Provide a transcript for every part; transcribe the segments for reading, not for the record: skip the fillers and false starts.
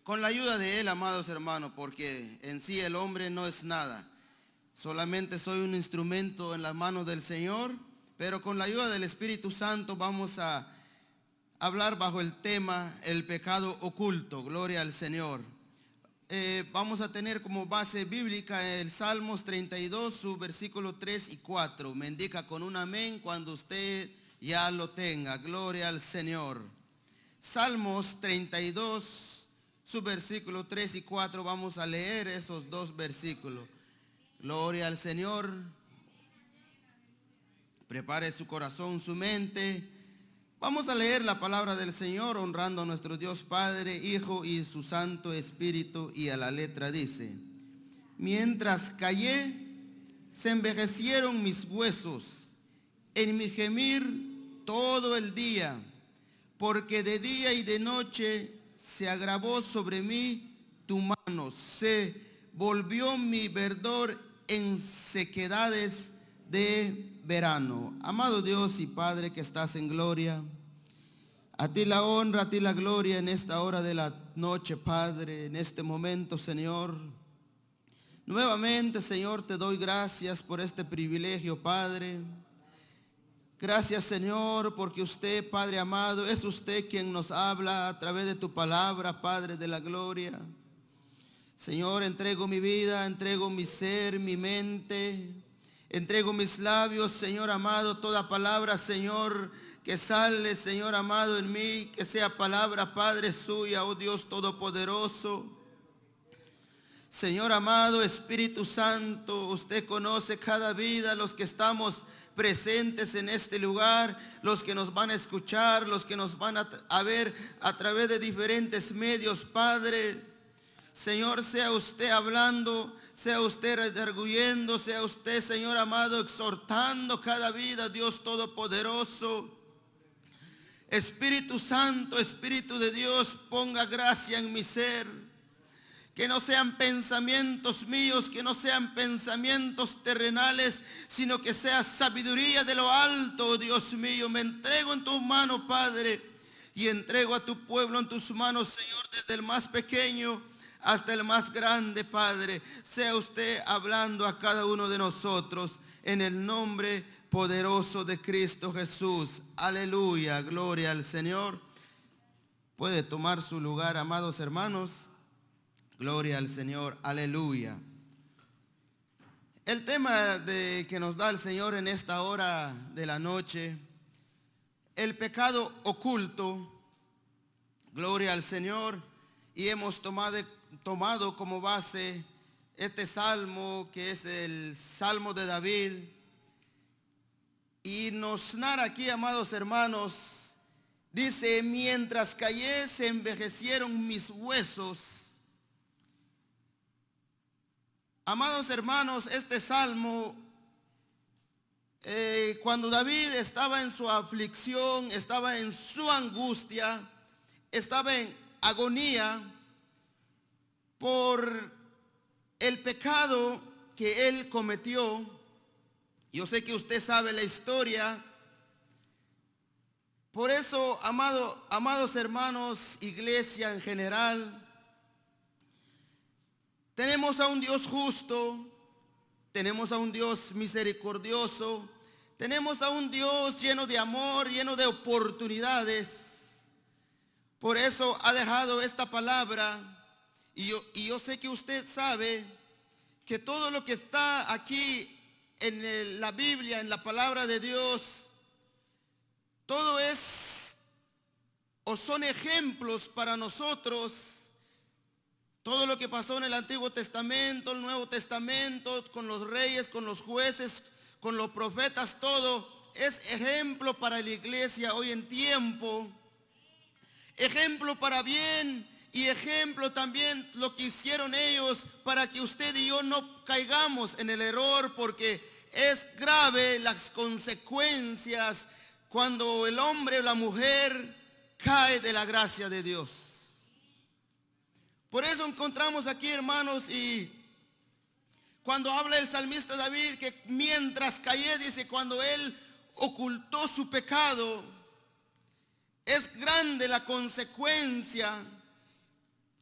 con la ayuda de Él, amados hermanos, porque en sí el hombre no es nada. Solamente soy un instrumento en las manos del Señor, pero con la ayuda del Espíritu Santo vamos a hablar bajo el tema el pecado oculto. Gloria al Señor. Vamos a tener como base bíblica el Salmos 32, su versículo 3 y 4. Me indica con un amén cuando usted ya lo tenga. Gloria al Señor. Salmos 32, su versículo 3 y 4. Vamos a leer esos dos versículos. Gloria al Señor. Prepare su corazón, su mente. Vamos a leer la palabra del Señor honrando a nuestro Dios Padre, Hijo y su Santo Espíritu. Y a la letra dice: mientras callé, se envejecieron mis huesos en mi gemir todo el día, porque de día y de noche se agravó sobre mí tu mano, se volvió mi verdor en sequedades de verano. Amado Dios y Padre que estás en gloria, a ti la honra, a ti la gloria en esta hora de la noche, Padre, en este momento, Señor. Nuevamente, Señor, te doy gracias por este privilegio, Padre. Gracias, Señor, porque usted, Padre amado, es usted quien nos habla a través de tu palabra, Padre de la gloria. Señor, entrego mi vida, entrego mi ser, mi mente, entrego mis labios, Señor amado, toda palabra, Señor, que sale, Señor amado, en mí, que sea palabra, Padre, suya, oh Dios todopoderoso. Señor amado, Espíritu Santo, usted conoce cada vida, los que estamos presentes en este lugar, los que nos van a escuchar, los que nos van a ver a través de diferentes medios, Padre. Señor, sea usted hablando, sea usted redarguyendo, sea usted, Señor amado, exhortando cada vida, Dios todopoderoso. Espíritu Santo, Espíritu de Dios, ponga gracia en mi ser. Que no sean pensamientos míos, que no sean pensamientos terrenales, sino que sea sabiduría de lo alto, Dios mío. Me entrego en tus manos, Padre, y entrego a tu pueblo en tus manos, Señor, desde el más pequeño hasta el más grande, Padre. Sea usted hablando a cada uno de nosotros en el nombre poderoso de Cristo Jesús. Aleluya, gloria al Señor. Puede tomar su lugar, amados hermanos. Gloria al Señor, aleluya. El tema que nos da el Señor en esta hora de la noche, el pecado oculto. Gloria al Señor. Y hemos tomado como base este salmo, que es el Salmo de David. Y nos narra aquí, amados hermanos, dice: mientras callé, se envejecieron mis huesos. Amados hermanos, este salmo, cuando David estaba en su aflicción, estaba en su angustia, estaba en agonía por el pecado que él cometió. Yo sé que usted sabe la historia. Por eso, amados hermanos, iglesia en general, tenemos a un Dios justo, tenemos a un Dios misericordioso, tenemos a un Dios lleno de amor, lleno de oportunidades. Por eso ha dejado esta palabra, y yo sé que usted sabe que todo lo que está aquí en la Biblia, en la palabra de Dios, todo es o son ejemplos para nosotros. Todo lo que pasó en el Antiguo Testamento, el Nuevo Testamento, con los reyes, con los jueces, con los profetas, todo es ejemplo para la iglesia hoy en tiempo. Ejemplo para bien y ejemplo también lo que hicieron ellos para que usted y yo no caigamos en el error, porque es grave las consecuencias cuando el hombre o la mujer cae de la gracia de Dios. Por eso encontramos aquí, hermanos, y cuando habla el salmista David, que mientras callé, dice, cuando él ocultó su pecado, es grande la consecuencia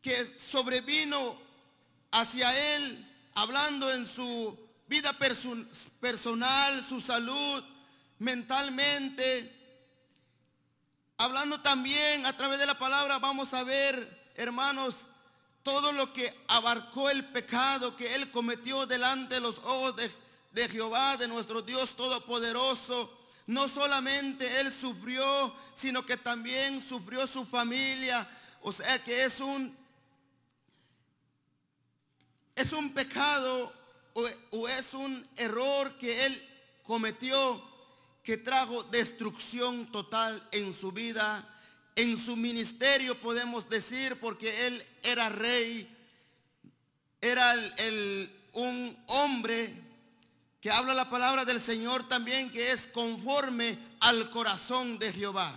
que sobrevino hacia él, hablando en su vida personal, su salud, mentalmente. Hablando también a través de la palabra, vamos a ver, hermanos, todo lo que abarcó el pecado que él cometió delante de los ojos de Jehová, de nuestro Dios Todopoderoso. No solamente él sufrió, sino que también sufrió su familia. O sea que es un pecado o es un error que él cometió, que trajo destrucción total en su vida, en su ministerio, podemos decir, porque él era rey, era un hombre que habla la palabra del Señor también, que es conforme al corazón de Jehová.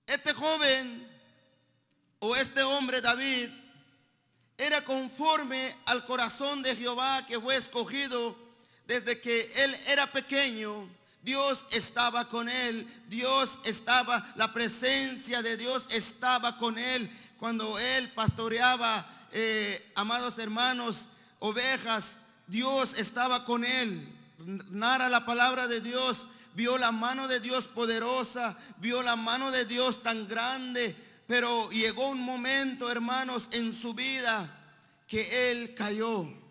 Este joven o este hombre David era conforme al corazón de Jehová, que fue escogido desde que él era pequeño. Dios estaba con él, la presencia de Dios estaba con él cuando él pastoreaba, amados hermanos, ovejas. Dios estaba con él. Narra la palabra de Dios, vio la mano de Dios poderosa, vio la mano de Dios tan grande, pero llegó un momento, hermanos, en su vida que él cayó.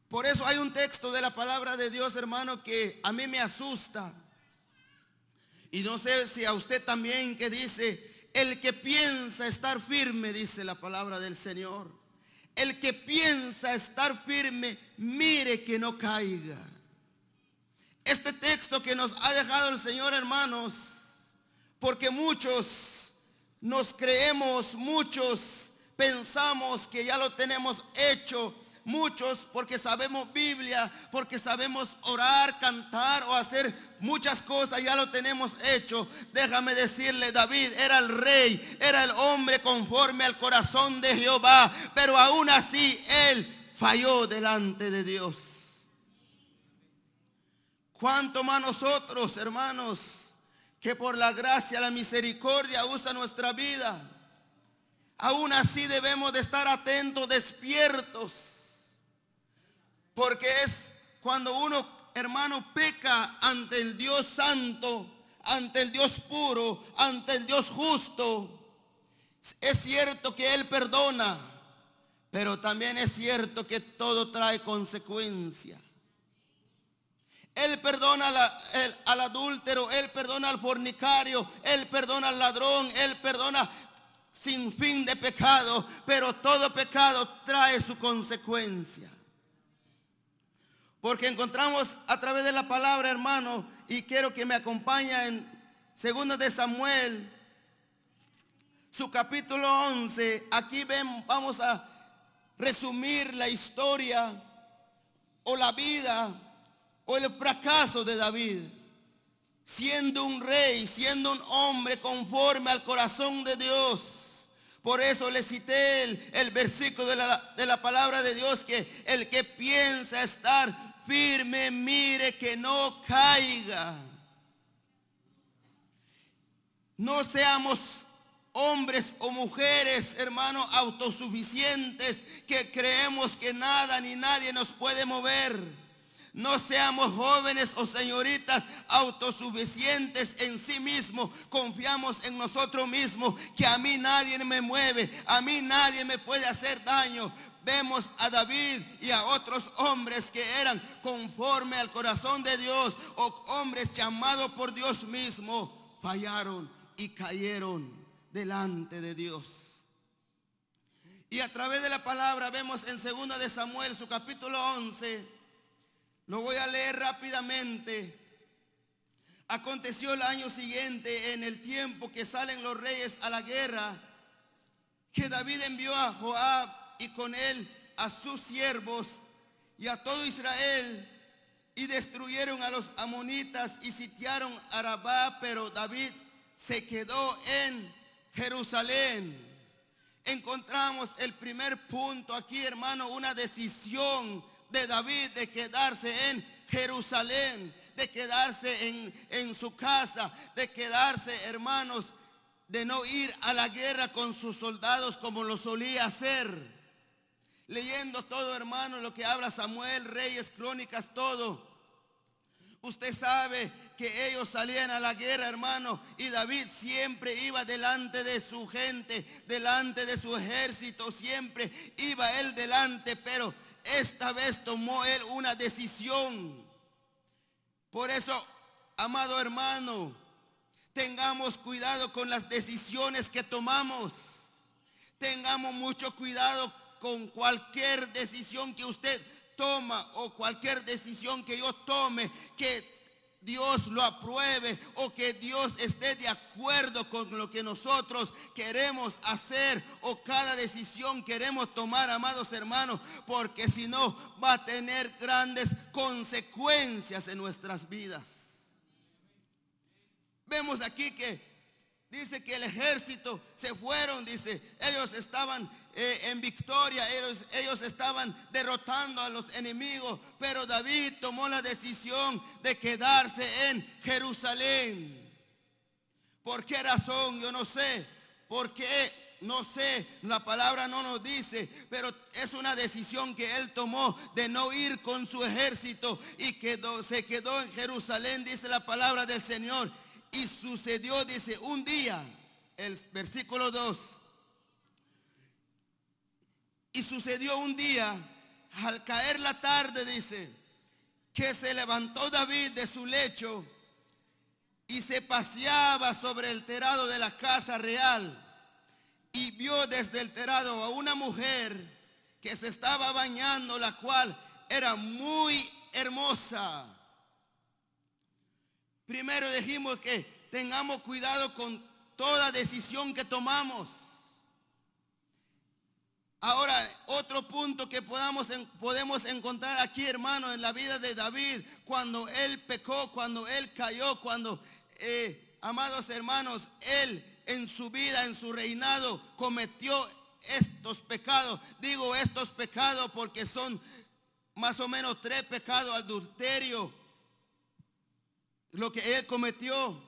Por eso hay un texto de la palabra de Dios, hermano, que a mí me asusta. Y no sé si a usted también, que dice: el que piensa estar firme, dice la palabra del Señor, el que piensa estar firme, mire que no caiga. Este texto que nos ha dejado el Señor, hermanos, porque muchos nos creemos, muchos pensamos que ya lo tenemos hecho. Muchos porque sabemos Biblia, porque sabemos orar, cantar o hacer muchas cosas, ya lo tenemos hecho. Déjame decirle, David era el rey, era el hombre conforme al corazón de Jehová, pero aún así él falló delante de Dios. ¿Cuánto más nosotros, hermanos, que por la gracia, la misericordia usa nuestra vida? Aún así debemos de estar atentos, despiertos. Porque es cuando uno, hermano, peca ante el Dios santo, ante el Dios puro, ante el Dios justo. Es cierto que Él perdona, pero también es cierto que todo trae consecuencia. Él perdona al adúltero, Él perdona al fornicario, Él perdona al ladrón, Él perdona sin fin de pecado, pero todo pecado trae su consecuencia. Porque encontramos a través de la palabra, hermano, y quiero que me acompañe en 2 de Samuel, su capítulo 11. Aquí vamos a resumir la historia o la vida o el fracaso de David, siendo un rey, siendo un hombre conforme al corazón de Dios. Por eso le cité el versículo de la palabra de Dios, que el que piensa estar firme, mire que no caiga. No seamos hombres o mujeres, hermanos, autosuficientes, que creemos que nada ni nadie nos puede mover. No seamos jóvenes o señoritas autosuficientes en sí mismos. Confiamos en nosotros mismos, que a mí nadie me mueve, a mí nadie me puede hacer daño. Vemos a David y a otros hombres que eran conforme al corazón de Dios, o hombres llamados por Dios mismo, fallaron y cayeron delante de Dios. Y a través de la palabra vemos en 2 de Samuel, su capítulo 11, lo voy a leer rápidamente. Aconteció el año siguiente, en el tiempo que salen los reyes a la guerra, que David envió a Joab y con él a sus siervos y a todo Israel, y destruyeron a los amonitas y sitiaron a Arabá, pero David se quedó en Jerusalén. Encontramos el primer punto aquí, hermano, una decisión de David de quedarse en Jerusalén, de quedarse en su casa, de quedarse, hermanos, de no ir a la guerra con sus soldados como lo solía hacer. Leyendo todo, hermano, lo que habla Samuel, Reyes, Crónicas, todo. Usted sabe que ellos salían a la guerra, hermano, y David siempre iba delante de su gente, delante de su ejército, siempre iba él delante, pero esta vez tomó él una decisión. Por eso, amado hermano, tengamos cuidado con las decisiones que tomamos. Tengamos mucho cuidado con cualquier decisión que usted toma o cualquier decisión que yo tome, que Dios lo apruebe o que Dios esté de acuerdo con lo que nosotros queremos hacer o cada decisión queremos tomar, amados hermanos, porque si no va a tener grandes consecuencias en nuestras vidas. Vemos aquí que dice que el ejército se fueron, dice, ellos estaban en victoria, ellos estaban derrotando a los enemigos, pero David tomó la decisión de quedarse en Jerusalén. ¿Por qué razón? Yo no sé. ¿Por qué? No sé, la palabra no nos dice, pero es una decisión que él tomó de no ir con su ejército y se quedó en Jerusalén, dice la palabra del Señor. Y sucedió, dice, un día, el versículo 2. Y sucedió un día, al caer la tarde, dice, que se levantó David de su lecho y se paseaba sobre el terrado de la casa real. Y vio desde el terrado a una mujer que se estaba bañando, la cual era muy hermosa. Primero dijimos que tengamos cuidado con toda decisión que tomamos. Ahora, otro punto que podemos encontrar aquí, hermano, en la vida de David, cuando él pecó, cuando él cayó, cuando, amados hermanos, él en su vida, en su reinado, cometió estos pecados. Digo estos pecados porque son más o menos 3 pecados: adulterio, lo que él cometió,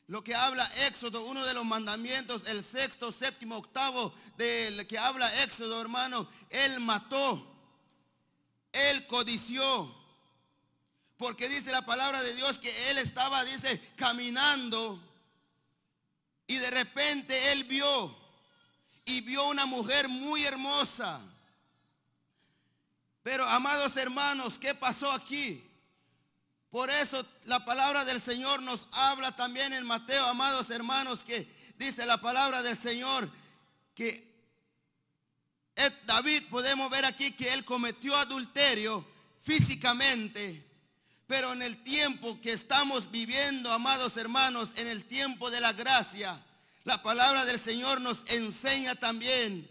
lo que habla Éxodo, uno de los mandamientos, el 6º, 7º, 8º del que habla Éxodo, hermano. Él mató, él codició, porque dice la palabra de Dios que él estaba, dice, caminando y de repente él vio una mujer muy hermosa. Pero, amados hermanos, ¿qué pasó aquí? Por eso la palabra del Señor nos habla también en Mateo, amados hermanos, que dice la palabra del Señor que David, podemos ver aquí que él cometió adulterio físicamente, pero en el tiempo que estamos viviendo, amados hermanos, en el tiempo de la gracia, la palabra del Señor nos enseña también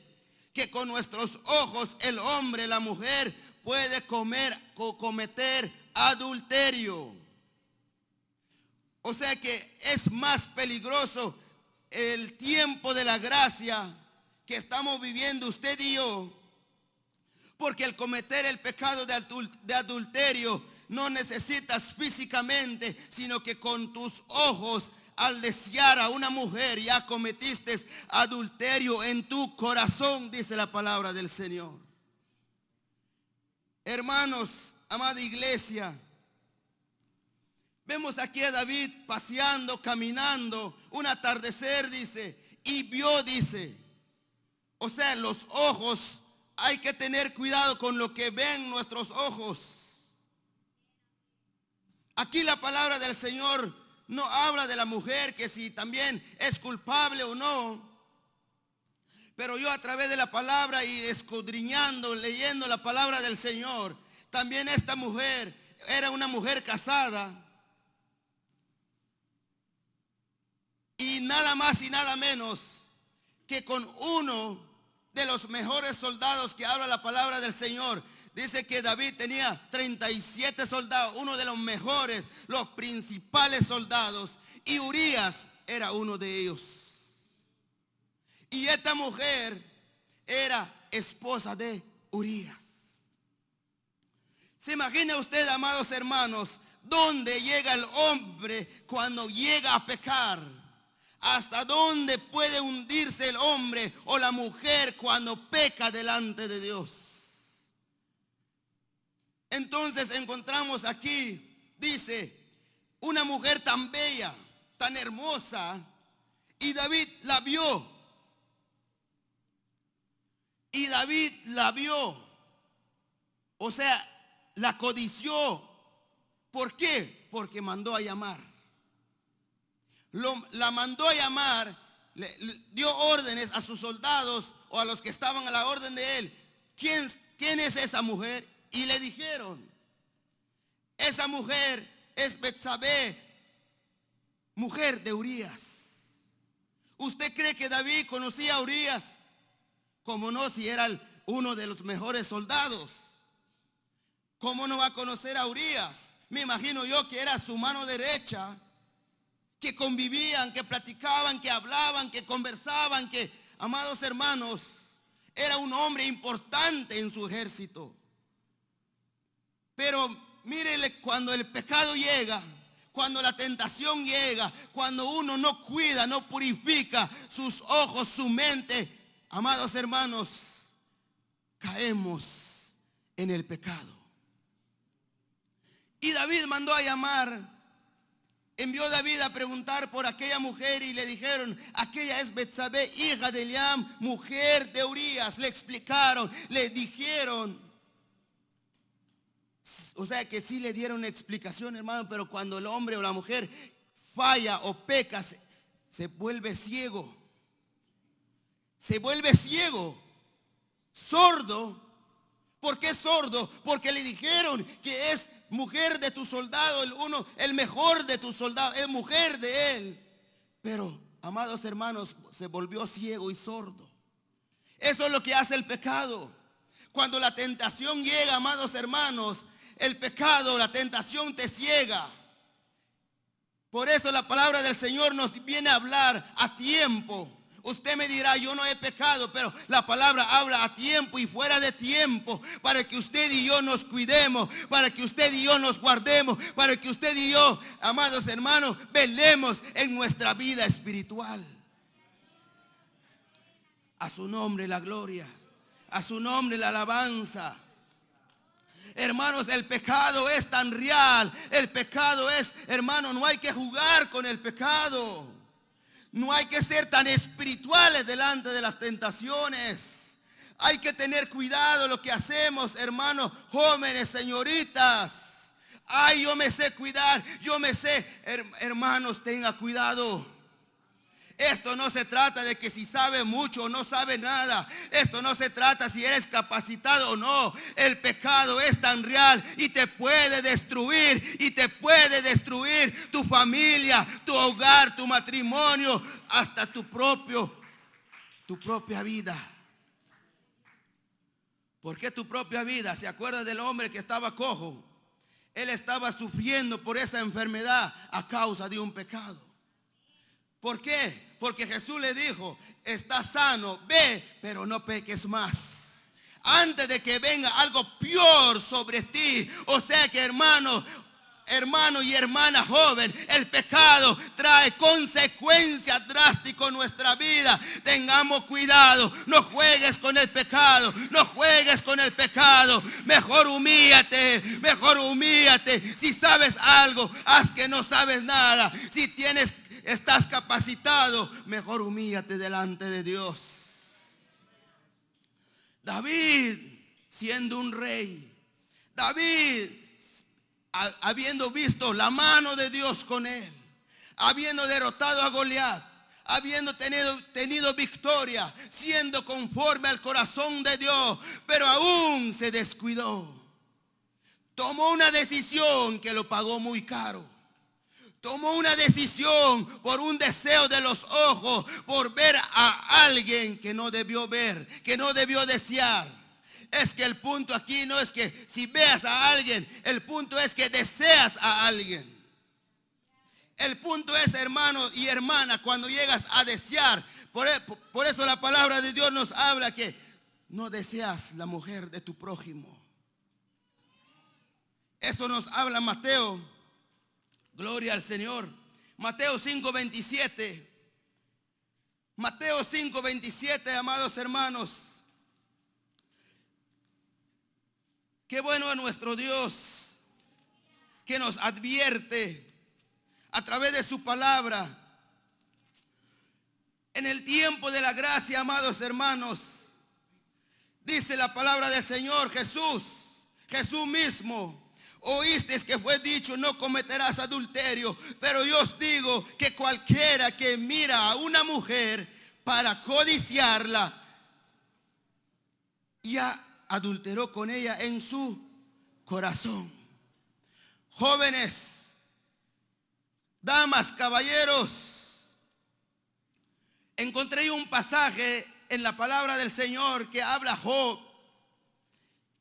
que con nuestros ojos el hombre, la mujer puede cometer adulterio. O sea que es más peligroso el tiempo de la gracia que estamos viviendo usted y yo, porque el cometer el pecado de adulterio no necesitas físicamente, sino que con tus ojos, al desear a una mujer, ya cometiste adulterio en tu corazón, dice la palabra del Señor. Hermanos, amada iglesia, vemos aquí a David paseando, caminando, un atardecer, dice, y vio, dice. O sea, los ojos, hay que tener cuidado con lo que ven nuestros ojos. Aquí la palabra del Señor no habla de la mujer, que si también es culpable o no. Pero yo, a través de la palabra y escudriñando, leyendo la palabra del Señor, también esta mujer era una mujer casada. Y nada más y nada menos que con uno de los mejores soldados que habla la palabra del Señor. Dice que David tenía 37 soldados, uno de los mejores, los principales soldados. Y Urías era uno de ellos. Y esta mujer era esposa de Urías. ¿Se imagina usted, amados hermanos, dónde llega el hombre cuando llega a pecar? ¿Hasta dónde puede hundirse el hombre o la mujer cuando peca delante de Dios? Entonces encontramos aquí, dice, una mujer tan bella, tan hermosa, y David la vio. Y David la vio. O sea, la codició. ¿Por qué? Porque mandó a llamar. La mandó a llamar, le dio órdenes a sus soldados o a los que estaban a la orden de él. ¿Quién es esa mujer? Y le dijeron, esa mujer es Betsabé, mujer de Urías. ¿Usted cree que David conocía a Urías? ¿Cómo no, si era uno de los mejores soldados? ¿Cómo no va a conocer a Urías? Me imagino yo que era su mano derecha, que convivían, que platicaban, que hablaban, que conversaban, que, amados hermanos, era un hombre importante en su ejército. Pero mírele, cuando el pecado llega, cuando la tentación llega, cuando uno no cuida, no purifica sus ojos, su mente, amados hermanos, caemos en el pecado. Y David mandó a llamar. Envió David a preguntar por aquella mujer y le dijeron, aquella es Betsabé, hija de Eliam, mujer de Urías. Le explicaron, le dijeron. O sea que sí le dieron explicación, hermano, pero cuando el hombre o la mujer falla o peca, se vuelve ciego. Se vuelve ciego, sordo. ¿Por qué sordo? Porque le dijeron que es mujer de tu soldado, el mejor de tu soldado, es mujer de él. Pero, amados hermanos, se volvió ciego y sordo. Eso es lo que hace el pecado. Cuando la tentación llega, amados hermanos, el pecado, la tentación te ciega. Por eso la palabra del Señor nos viene a hablar a tiempo. Usted me dirá, yo no he pecado, pero la palabra habla a tiempo y fuera de tiempo, para que usted y yo nos cuidemos, para que usted y yo nos guardemos, para que usted y yo, amados hermanos, velemos en nuestra vida espiritual. A su nombre la gloria, a su nombre la alabanza. Hermanos, el pecado es tan real, el pecado es, hermano, no hay que jugar con el pecado. No hay que ser tan espirituales delante de las tentaciones. Hay que tener cuidado lo que hacemos, hermanos, jóvenes, señoritas. Ay, yo me sé cuidar, yo me sé. Hermanos, tenga cuidado. Esto no se trata de que si sabe mucho o no sabe nada. Esto no se trata si eres capacitado o no. El pecado es tan real y te puede destruir. Y te puede destruir tu familia, tu hogar, tu matrimonio, hasta tu propia vida. ¿Por qué tu propia vida? ¿Se acuerda del hombre que estaba cojo? Él estaba sufriendo por esa enfermedad a causa de un pecado. ¿Por qué? Porque Jesús le dijo, estás sano, ve, pero no peques más. Antes de que venga algo peor sobre ti. O sea que hermano y hermana joven, el pecado trae consecuencias drásticas en nuestra vida. Tengamos cuidado, no juegues con el pecado, no juegues con el pecado. Mejor humíllate. Si sabes algo, haz que no sabes nada. Si estás capacitado, mejor humíllate delante de Dios. David, siendo un rey, David, habiendo visto la mano de Dios con él, habiendo derrotado a Goliat, habiendo tenido victoria, siendo conforme al corazón de Dios, pero aún se descuidó. Tomó una decisión que lo pagó muy caro. Tomó una decisión por un deseo de los ojos, por ver a alguien que no debió ver, que no debió desear. Es que el punto aquí no es que si veas a alguien, el punto es que deseas a alguien. El punto es, hermano y hermana, cuando llegas a desear. Por eso la palabra de Dios nos habla que no deseas la mujer de tu prójimo. Eso nos habla Mateo. Gloria al Señor. Mateo 5:27. 5:27, amados hermanos. Qué bueno es nuestro Dios, que nos advierte a través de su palabra. En el tiempo de la gracia, amados hermanos, dice la palabra del Señor, Jesús mismo: oísteis que fue dicho, no cometerás adulterio, pero yo os digo que cualquiera que mira a una mujer para codiciarla, ya adulteró con ella en su corazón. Jóvenes, damas, caballeros, encontré un pasaje en la palabra del Señor que habla Job.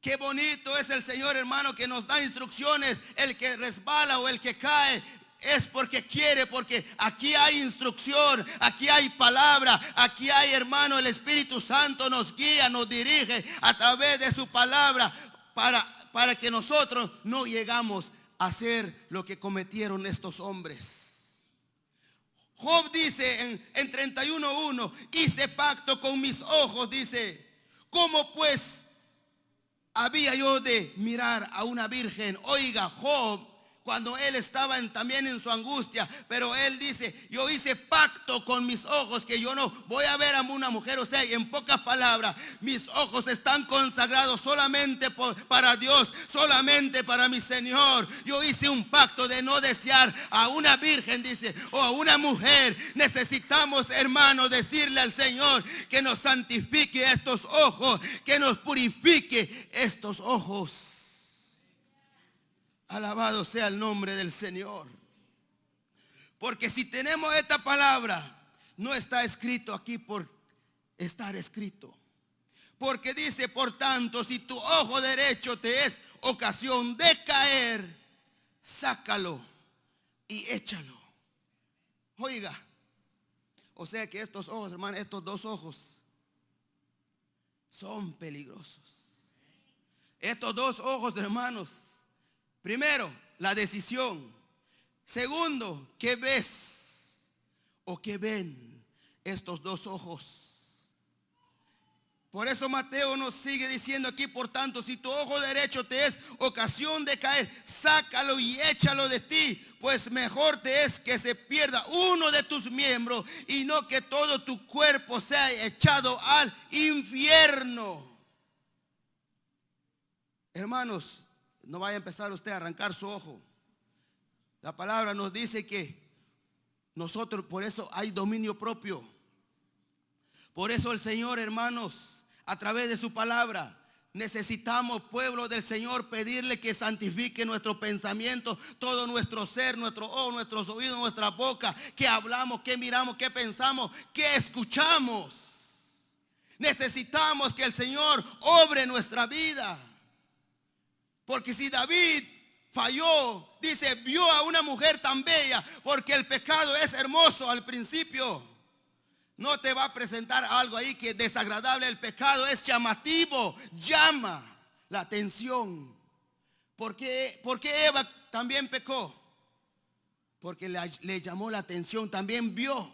Qué bonito es el Señor, hermano, que nos da instrucciones. El que resbala o el que cae es porque quiere, porque aquí hay instrucción, aquí hay palabra, aquí hay, hermano, el Espíritu Santo nos guía, nos dirige a través de su palabra para que nosotros no llegamos a hacer lo que cometieron estos hombres. Job dice en 31:1: hice pacto con mis ojos, dice, ¿cómo pues había yo de mirar a una virgen? Oiga, Job, cuando él estaba también en su angustia, pero él dice: yo hice pacto con mis ojos, que yo no voy a ver a una mujer. O sea, en pocas palabras, mis ojos están consagrados solamente para Dios, solamente para mi Señor. Yo hice un pacto de no desear a una virgen, dice, o a una mujer. Necesitamos, hermanos, decirle al Señor que nos santifique estos ojos, que nos purifique estos ojos. Alabado sea el nombre del Señor. Porque si tenemos esta palabra, no está escrito aquí por estar escrito. Porque dice: por tanto, si tu ojo derecho te es ocasión de caer, sácalo y échalo. Oiga, o sea que estos ojos, hermano, estos dos ojos son peligrosos. Estos dos ojos, hermanos. Primero, la decisión. Segundo, ¿qué ves o qué ven estos dos ojos? Por eso Mateo nos sigue diciendo aquí: por tanto, si tu ojo derecho te es ocasión de caer, sácalo y échalo de ti, pues mejor te es que se pierda uno de tus miembros y no que todo tu cuerpo sea echado al infierno. Hermanos, no vaya a empezar usted a arrancar su ojo. La palabra nos dice que nosotros, por eso hay dominio propio. Por eso el Señor, hermanos, a través de su palabra, necesitamos, pueblo del Señor, pedirle que santifique nuestro pensamiento, todo nuestro ser, nuestro ojo, nuestros oídos, nuestra boca, que hablamos, que miramos, que pensamos, que escuchamos. Necesitamos que el Señor obre nuestra vida. Porque si David falló, dice, vio a una mujer tan bella, porque el pecado es hermoso al principio. No te va a presentar algo ahí que es desagradable. El pecado es llamativo, llama la atención. ¿Por qué Eva también pecó? Porque le llamó la atención, también vio.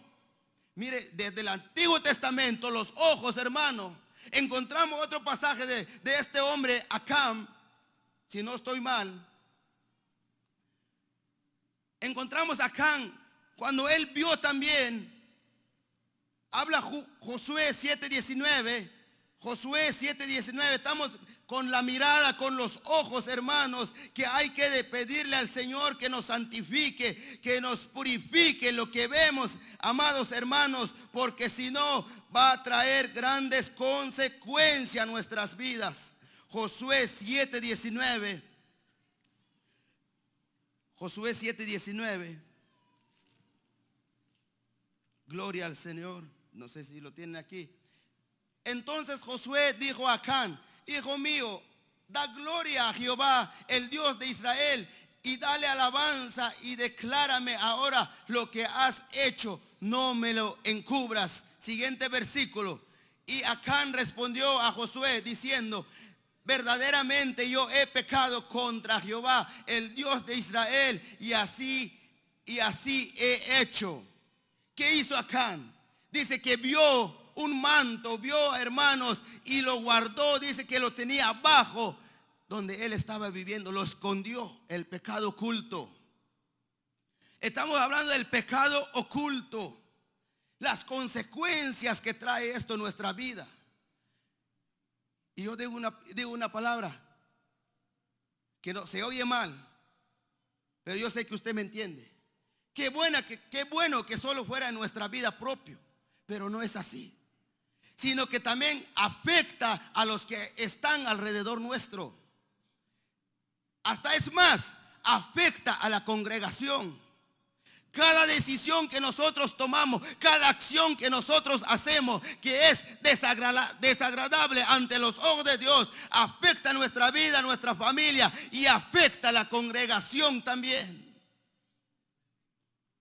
Mire, desde el Antiguo Testamento, los ojos, hermano, encontramos otro pasaje de este hombre, Acán. Si no estoy mal, encontramos a Acán cuando él vio también. Habla Josué 7:19. Josué 7:19. Estamos con la mirada, con los ojos, hermanos, que hay que pedirle al Señor que nos santifique, que nos purifique lo que vemos, amados hermanos, porque si no va a traer grandes consecuencias a nuestras vidas. Josué 7:19. Josué 7:19. Gloria al Señor. No sé si lo tienen aquí. Entonces Josué dijo a Acán: hijo mío, da gloria a Jehová, el Dios de Israel, y dale alabanza, y declárame ahora lo que has hecho, no me lo encubras. Siguiente versículo. Y Acán respondió a Josué diciendo: verdaderamente yo he pecado contra Jehová, el Dios de Israel, y así he hecho. ¿Qué hizo Acán? Dice que vio un manto, vio, hermanos, y lo guardó. Dice que lo tenía abajo donde él estaba viviendo, lo escondió, el pecado oculto. Estamos hablando del pecado oculto, las consecuencias que trae esto en nuestra vida. Y yo digo una palabra que no se oye mal, pero yo sé que usted me entiende. Qué bueno que solo fuera en nuestra vida propia, pero no es así, sino que también afecta a los que están alrededor nuestro. Hasta es más, afecta a la congregación. Cada decisión que nosotros tomamos, cada acción que nosotros hacemos que es desagradable ante los ojos de Dios, afecta nuestra vida, nuestra familia y afecta a la congregación también.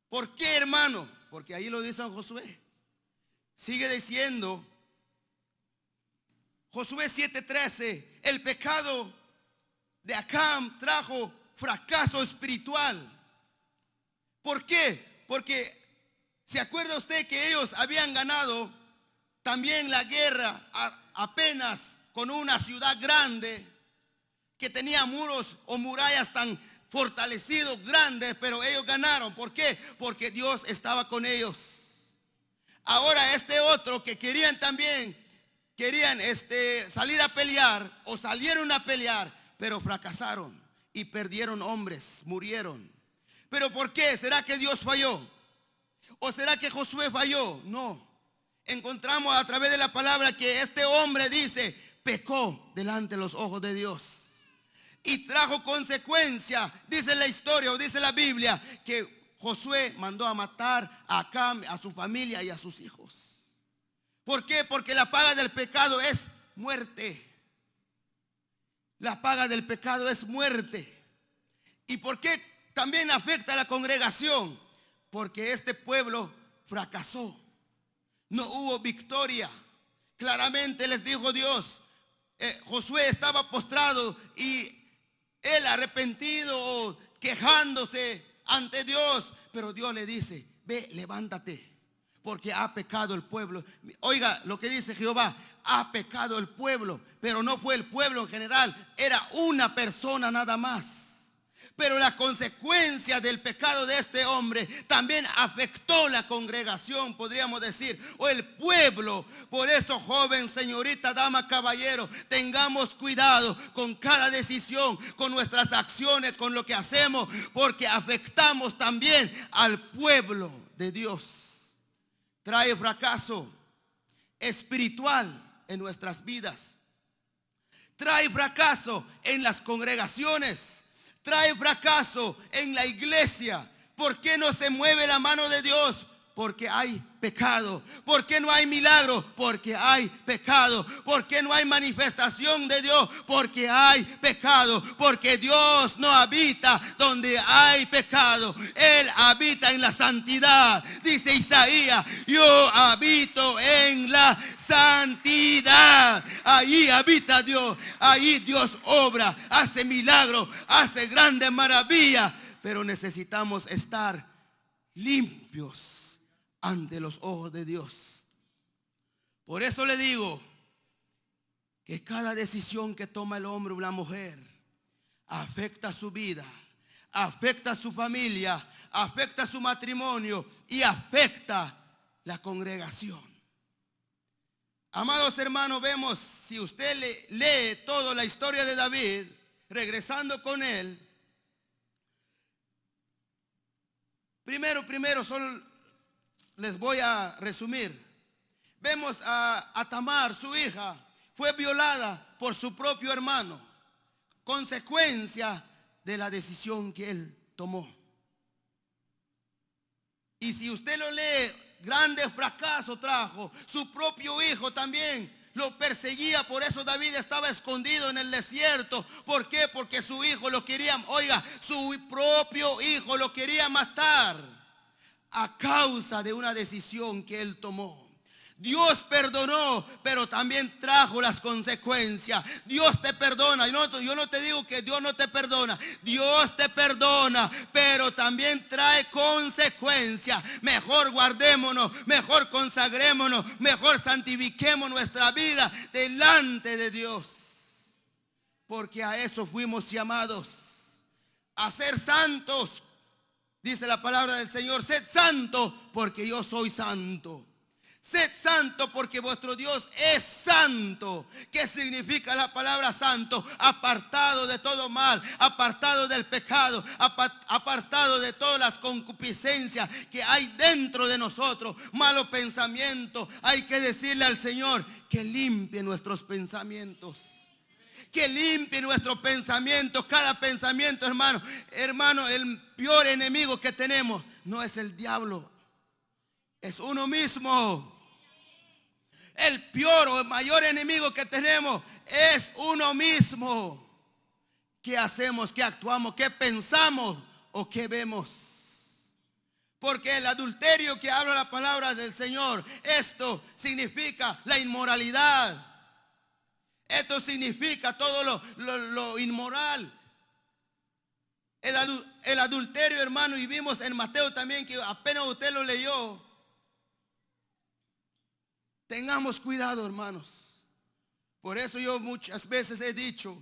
¿Por qué, hermano? Porque ahí lo dice Josué. Sigue diciendo Josué 7:13, el pecado de Acán trajo fracaso espiritual. ¿Por qué? Porque ¿se acuerda usted que ellos habían ganado también la guerra apenas con una ciudad grande que tenía muros o murallas tan fortalecidos, grandes, pero ellos ganaron? ¿Por qué? Porque Dios estaba con ellos. Ahora este otro que querían salir a pelear o salieron a pelear, pero fracasaron y perdieron hombres, murieron. ¿Pero por qué? ¿Será que Dios falló? ¿O será que Josué falló? No. Encontramos a través de la palabra que este hombre dice, pecó delante de los ojos de Dios y trajo consecuencia. Dice la historia o dice la Biblia que Josué mandó a matar a Acán, a su familia y a sus hijos. ¿Por qué? Porque la paga del pecado es muerte. La paga del pecado es muerte. ¿Y por qué también afecta a la congregación? Porque este pueblo fracasó. No hubo victoria. Claramente les dijo Dios. Josué estaba postrado y él arrepentido, quejándose ante Dios. Pero Dios le dice, ve, levántate, porque ha pecado el pueblo. Oiga lo que dice Jehová, ha pecado el pueblo. Pero no fue el pueblo en general, era una persona nada más. Pero la consecuencia del pecado de este hombre también afectó la congregación, podríamos decir, o el pueblo. Por eso, joven, señorita, dama, caballero, tengamos cuidado con cada decisión, con nuestras acciones, con lo que hacemos, porque afectamos también al pueblo de Dios. Trae fracaso espiritual en nuestras vidas. Trae fracaso en las congregaciones. Trae fracaso en la iglesia. ¿Por qué no se mueve la mano de Dios? Porque hay pecado. ¿Por qué no hay milagro? Porque hay pecado. ¿Por qué no hay manifestación de Dios? Porque hay pecado. Porque Dios no habita donde hay pecado. Él habita en la santidad. Dice Isaías, yo habito en la santidad. Ahí habita Dios. Ahí Dios obra, hace milagros, hace grandes maravillas. Pero necesitamos estar limpios ante los ojos de Dios. Por eso le digo que cada decisión que toma el hombre o la mujer afecta su vida, afecta a su familia, afecta a su matrimonio y afecta la congregación. Amados hermanos, vemos, si usted lee toda la historia de David, regresando con él, primero solo les voy a resumir. Vemos a Tamar, su hija, fue violada por su propio hermano, consecuencia de la decisión que él tomó. Y si usted lo lee, grande fracaso trajo. Su propio hijo también lo perseguía. Por eso David estaba escondido en el desierto. ¿Por qué? Porque su hijo lo quería, su propio hijo lo quería matar a causa de una decisión que él tomó. Dios perdonó, pero también trajo las consecuencias. Dios te perdona. Yo no te digo que Dios no te perdona. Dios te perdona, pero también trae consecuencias. Mejor guardémonos, mejor consagrémonos, mejor santifiquemos nuestra vida delante de Dios. Porque a eso fuimos llamados, a ser santos. Dice la palabra del Señor: sed santo porque yo soy santo. Sed santo porque vuestro Dios es santo. ¿Qué significa la palabra santo? Apartado de todo mal, apartado del pecado, apartado de todas las concupiscencias que hay dentro de nosotros, malos pensamientos. Hay que decirle al Señor que limpie nuestros pensamientos. Que limpie nuestros pensamientos. Cada pensamiento, hermano, el peor enemigo que tenemos no es el diablo, es uno mismo. El peor o el mayor enemigo que tenemos es uno mismo. ¿Qué hacemos? ¿Qué actuamos? ¿Qué pensamos? ¿O qué vemos? Porque el adulterio que habla la palabra del Señor, esto significa la inmoralidad. Esto significa todo lo inmoral. El adulterio, hermano, y vimos en Mateo también, que apenas usted lo leyó. Tengamos cuidado, hermanos. Por eso yo muchas veces he dicho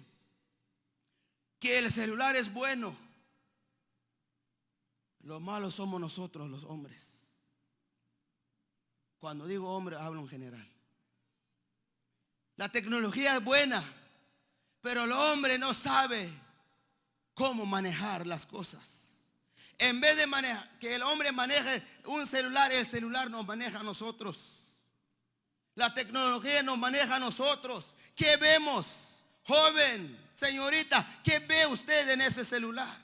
que el celular es bueno. Lo malo somos nosotros, los hombres. Cuando digo hombre, hablo en general. La tecnología es buena, pero el hombre no sabe cómo manejar las cosas. En vez de que el hombre maneje un celular, el celular nos maneja a nosotros. La tecnología nos maneja a nosotros. ¿Qué vemos? Joven, señorita, ¿qué ve usted en ese celular?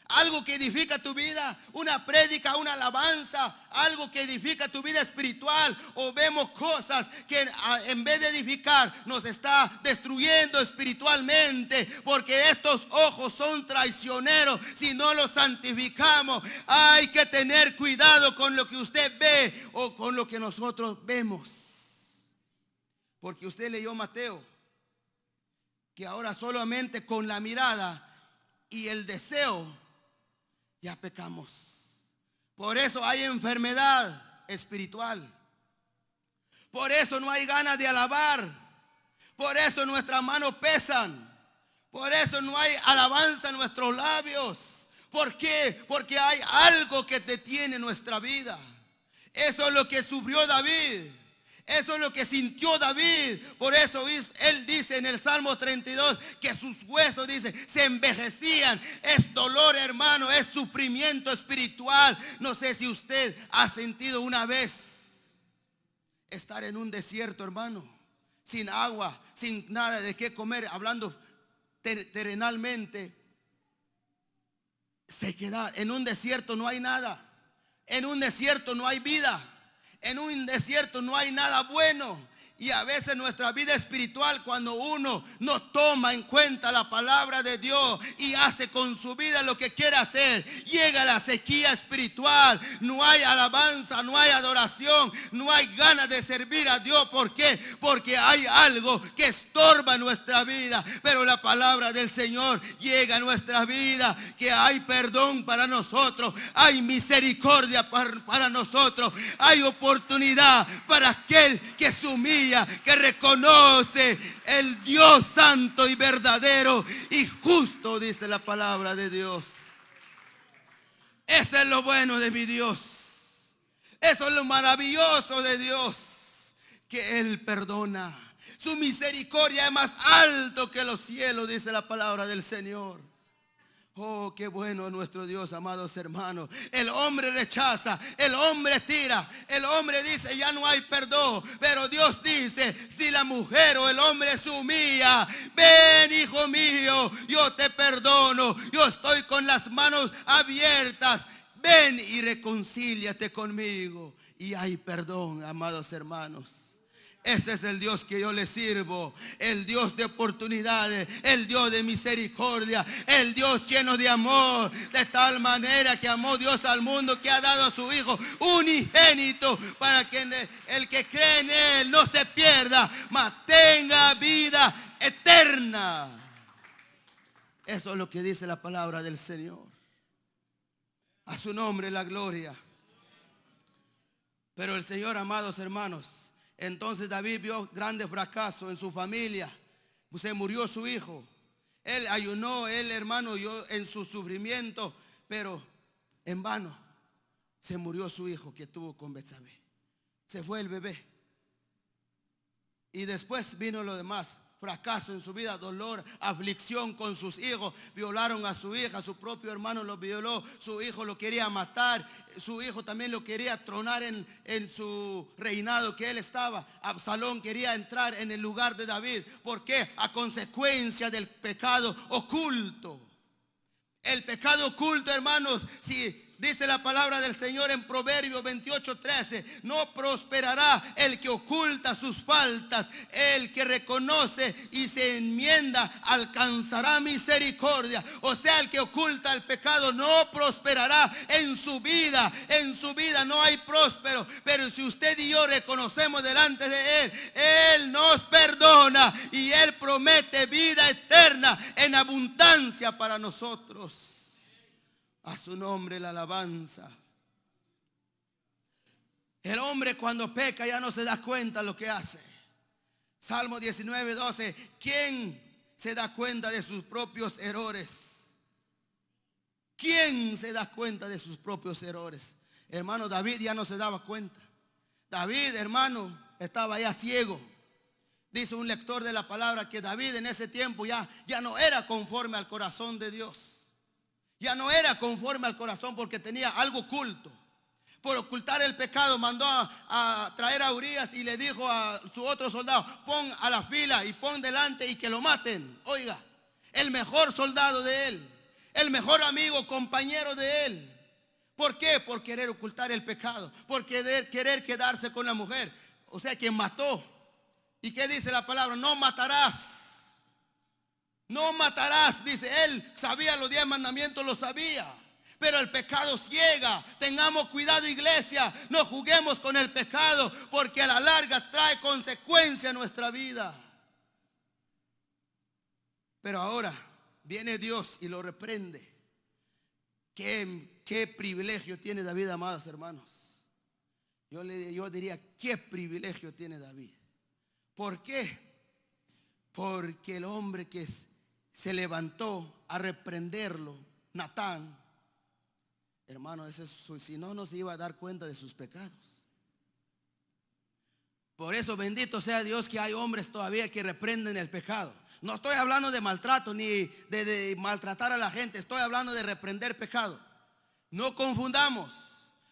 Algo que edifica tu vida, una prédica, una alabanza, algo que edifica tu vida espiritual. O vemos cosas que en vez de edificar nos está destruyendo espiritualmente, porque estos ojos son traicioneros si no los santificamos. Hay que tener cuidado con lo que usted ve o con lo que nosotros vemos, porque usted leyó Mateo, que ahora solamente con la mirada y el deseo ya pecamos. Por eso hay enfermedad espiritual. Por eso no hay ganas de alabar. Por eso nuestras manos pesan. Por eso no hay alabanza en nuestros labios. ¿Por qué? Porque hay algo que detiene nuestra vida. Eso es lo que sufrió David. Eso es lo que sintió David. Por eso él dice en el Salmo 32 que sus huesos, dice, se envejecían. Es dolor, hermano, es sufrimiento espiritual. No sé si usted ha sentido una vez estar en un desierto, hermano, sin agua, sin nada de qué comer, hablando terrenalmente. Sequedad. En un desierto no hay nada. En un desierto no hay vida. En un desierto no hay nada bueno. Y a veces nuestra vida espiritual, cuando uno no toma en cuenta la palabra de Dios y hace con su vida lo que quiere hacer, llega la sequía espiritual. No hay alabanza, no hay adoración, no hay ganas de servir a Dios. ¿Por qué? Porque hay algo que estorba nuestra vida. Pero la palabra del Señor llega a nuestra vida, que hay perdón para nosotros, hay misericordia para nosotros, hay oportunidad para aquel que se humilla, que reconoce el Dios santo y verdadero y justo, dice la palabra de Dios. Eso es lo bueno de mi Dios. Eso es lo maravilloso de Dios, que Él perdona. Su misericordia es más alto que los cielos, dice la palabra del Señor. Oh, qué bueno nuestro Dios, amados hermanos. El hombre rechaza, el hombre tira, el hombre dice ya no hay perdón. Pero Dios dice, si la mujer o el hombre se humilla, ven, hijo mío, yo te perdono. Yo estoy con las manos abiertas. Ven y reconcíliate conmigo. Y hay perdón, amados hermanos. Ese es el Dios que yo le sirvo, el Dios de oportunidades, el Dios de misericordia, el Dios lleno de amor, de tal manera que amó Dios al mundo que ha dado a su Hijo unigénito para que el que cree en Él no se pierda, mas tenga vida eterna. Eso es lo que dice la palabra del Señor. A su nombre la gloria. Pero el Señor, amados hermanos, entonces David vio grande fracaso en su familia. Se murió su hijo. Él ayunó, él, hermano, yo en su sufrimiento, pero en vano. Se murió su hijo que tuvo con Betsabé. Se fue el bebé. Y después vino lo demás. Fracaso en su vida, dolor, aflicción con sus hijos. Violaron a su hija, su propio hermano lo violó, su hijo lo quería matar, su hijo también lo quería tronar en su reinado que él estaba. Absalón quería entrar en el lugar de David. ¿Por qué? A consecuencia del pecado oculto. El pecado oculto, hermanos, si dice la palabra del Señor en Proverbios 28:13, no prosperará el que oculta sus faltas, el que reconoce y se enmienda alcanzará misericordia. O sea, el que oculta el pecado no prosperará en su vida no hay próspero. Pero si usted y yo reconocemos delante de Él, Él nos perdona y Él promete vida eterna en abundancia para nosotros. A su nombre la alabanza. El hombre cuando peca ya no se da cuenta de lo que hace. Salmo 19:12. ¿Quién se da cuenta de sus propios errores? ¿Quién se da cuenta de sus propios errores? Hermano, David ya no se daba cuenta. David, hermano, estaba ya ciego. Dice un lector de la palabra que David en ese tiempo ya no era conforme al corazón de Dios. Ya no era conforme al corazón porque tenía algo oculto. Por ocultar el pecado mandó a traer a Urías y le dijo a su otro soldado: pon a la fila y pon delante y que lo maten. Oiga, el mejor soldado de él, el mejor amigo, compañero de él. ¿Por qué? Por querer ocultar el pecado, por querer quedarse con la mujer. O sea, que mató. ¿Y qué dice la palabra? No matarás. No matarás, dice. Él sabía los 10 mandamientos, lo sabía. Pero el pecado ciega. Tengamos cuidado, iglesia. No juguemos con el pecado, porque a la larga trae consecuencia a nuestra vida. Pero ahora viene Dios y lo reprende. Qué privilegio tiene David, amados hermanos. Yo diría, qué privilegio tiene David. ¿Por qué? Porque el hombre que se levantó a reprenderlo, Natán, hermano, si no nos iba a dar cuenta de sus pecados. Por eso bendito sea Dios que hay hombres todavía que reprenden el pecado. No estoy hablando de maltrato ni de maltratar a la gente. Estoy hablando de reprender pecado. No confundamos,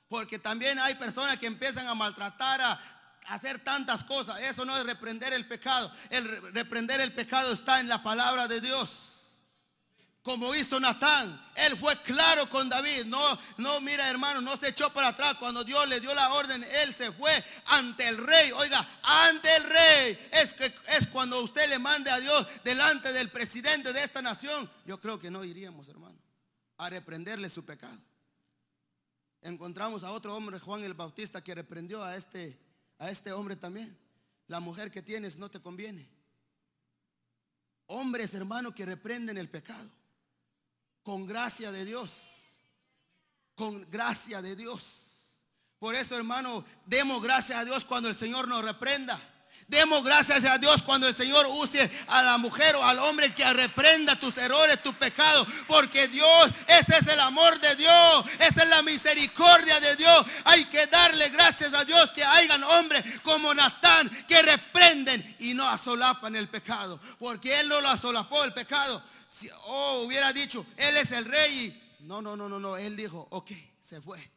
porque también hay personas que empiezan a maltratar, a hacer tantas cosas. Eso no es reprender el pecado. El reprender el pecado está en la palabra de Dios. Como hizo Natán, él fue claro con David. No, mira, hermano, no se echó para atrás. Cuando Dios le dio la orden, él se fue ante el rey. Oiga, ante el rey es cuando usted le mande a Dios delante del presidente de esta nación. Yo creo que no iríamos, hermano, a reprenderle su pecado. Encontramos a otro hombre, Juan el Bautista, que reprendió a este hombre también. La mujer que tienes no te conviene. Hombres, hermano, que reprenden el pecado con gracia de Dios. Con gracia de Dios. Por eso, hermano, demos gracias a Dios cuando el Señor nos reprenda. Demos gracias a Dios cuando el Señor use a la mujer o al hombre que reprenda tus errores, tu pecado. Porque Dios, ese es el amor de Dios. Esa es la misericordia de Dios. Hay que darle gracias a Dios que hayan hombres como Natán que reprenden y no asolapan el pecado. Porque él no lo asolapó el pecado. Si hubiera dicho, él es el rey. No. Él dijo, ok, se fue.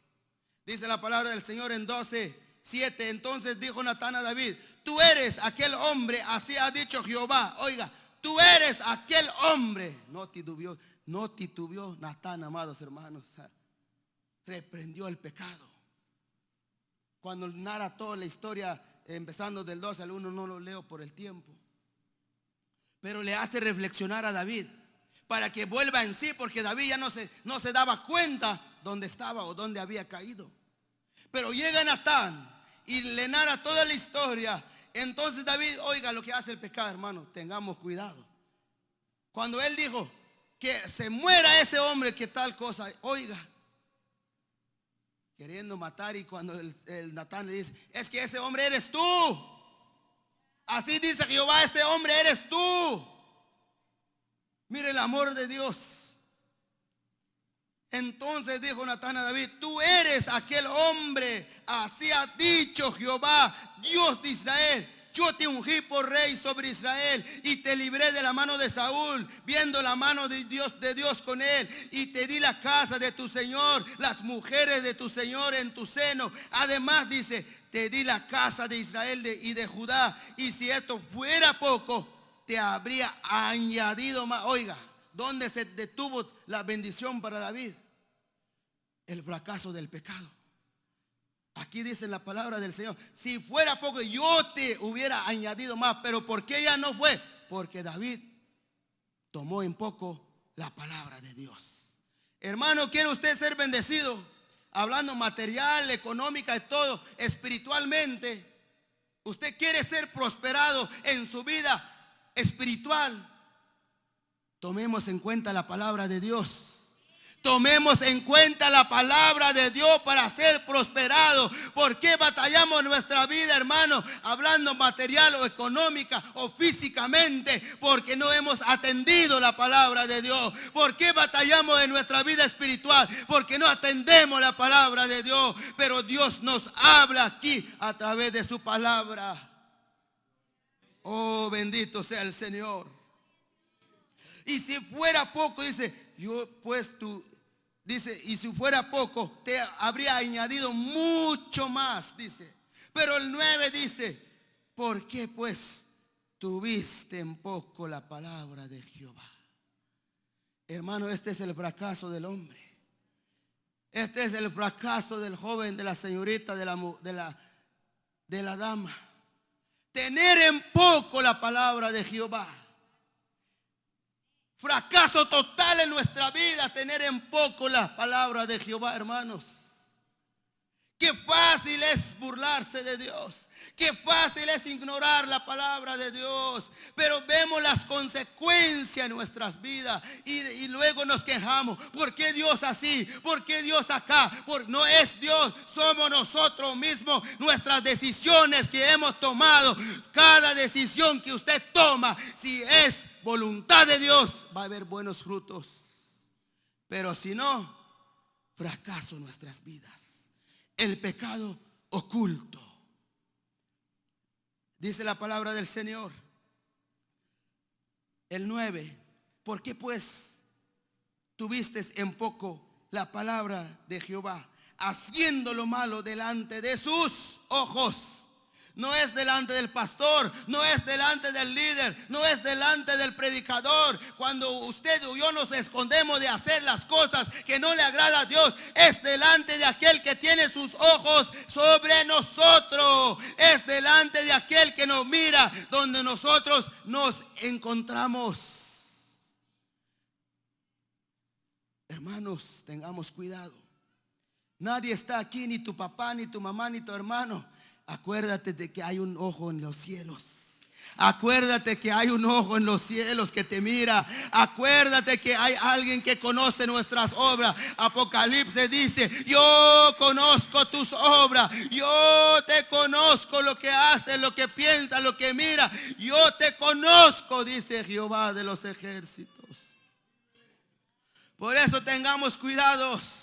Dice la palabra del Señor en 12:7. Entonces dijo Natán a David: tú eres aquel hombre, así ha dicho Jehová. Oiga, tú eres aquel hombre. No titubeó Natán, amados hermanos. Reprendió el pecado. Cuando narra toda la historia empezando del 2 al 1, no lo leo por el tiempo. Pero le hace reflexionar a David para que vuelva en sí, porque David ya no se daba cuenta dónde estaba o dónde había caído. Pero llega Natán y le narra toda la historia. Entonces David, oiga lo que hace el pecado, hermano, tengamos cuidado. Cuando él dijo que se muera ese hombre, que tal cosa, oiga, queriendo matar, y cuando el Natán le dice, es que ese hombre eres tú. Así dice Jehová, ese hombre eres tú. Mire el amor de Dios. Entonces dijo Natán a David, tú eres aquel hombre, así ha dicho Jehová, Dios de Israel. Yo te ungí por rey sobre Israel y te libré de la mano de Saúl, viendo la mano de Dios con él, y te di la casa de tu Señor, las mujeres de tu Señor en tu seno. Además dice, te di la casa de Israel y de Judá, y si esto fuera poco, te habría añadido más. Oiga, ¿dónde se detuvo la bendición para David? El fracaso del pecado. Aquí dice la palabra del Señor, si fuera poco yo te hubiera añadido más. Pero ¿por qué ya no fue? Porque David tomó en poco la palabra de Dios. Hermano, ¿quiere usted ser bendecido? Hablando material, económica y todo, espiritualmente. ¿Usted quiere ser prosperado en su vida espiritual? Tomemos en cuenta la palabra de Dios. Tomemos en cuenta la palabra de Dios para ser prosperados. ¿Por qué batallamos en nuestra vida, hermano? Hablando material o económica o físicamente. Porque no hemos atendido la palabra de Dios. ¿Por qué batallamos en nuestra vida espiritual? Porque no atendemos la palabra de Dios. Pero Dios nos habla aquí a través de su palabra. Oh, bendito sea el Señor. Y si fuera poco, dice, yo pues tú, dice, y si fuera poco, te habría añadido mucho más, dice. Pero el 9 dice, ¿por qué pues tuviste en poco la palabra de Jehová? Hermano, este es el fracaso del hombre. Este es el fracaso del joven, de la señorita, de la dama. Tener en poco la palabra de Jehová. Fracaso total en nuestra vida, tener en poco la palabra de Jehová, hermanos. Qué fácil es burlarse de Dios. Qué fácil es ignorar la palabra de Dios. Pero vemos las consecuencias en nuestras vidas y luego nos quejamos. ¿Por qué Dios así? ¿Por qué Dios acá? No es Dios, somos nosotros mismos. Nuestras decisiones que hemos tomado. Cada decisión que usted toma, si es voluntad de Dios, va a haber buenos frutos. Pero si no, fracaso en nuestras vidas. El pecado oculto. Dice la palabra del Señor. El 9. ¿Por qué pues tuviste en poco la palabra de Jehová, haciendo lo malo delante de sus ojos? No es delante del pastor, no es delante del líder, no es delante del predicador. Cuando usted y yo nos escondemos de hacer las cosas que no le agrada a Dios, es delante de aquel que tiene sus ojos sobre nosotros. Es delante de aquel que nos mira donde nosotros nos encontramos. Hermanos, tengamos cuidado. Nadie está aquí, ni tu papá, ni tu mamá, ni tu hermano. Acuérdate de que hay un ojo en los cielos. Acuérdate que hay un ojo en los cielos que te mira. Acuérdate que hay alguien que conoce nuestras obras. Apocalipsis dice, yo conozco tus obras. Yo te conozco lo que haces, lo que piensas, lo que miras. Yo te conozco, dice Jehová de los ejércitos. Por eso tengamos cuidados.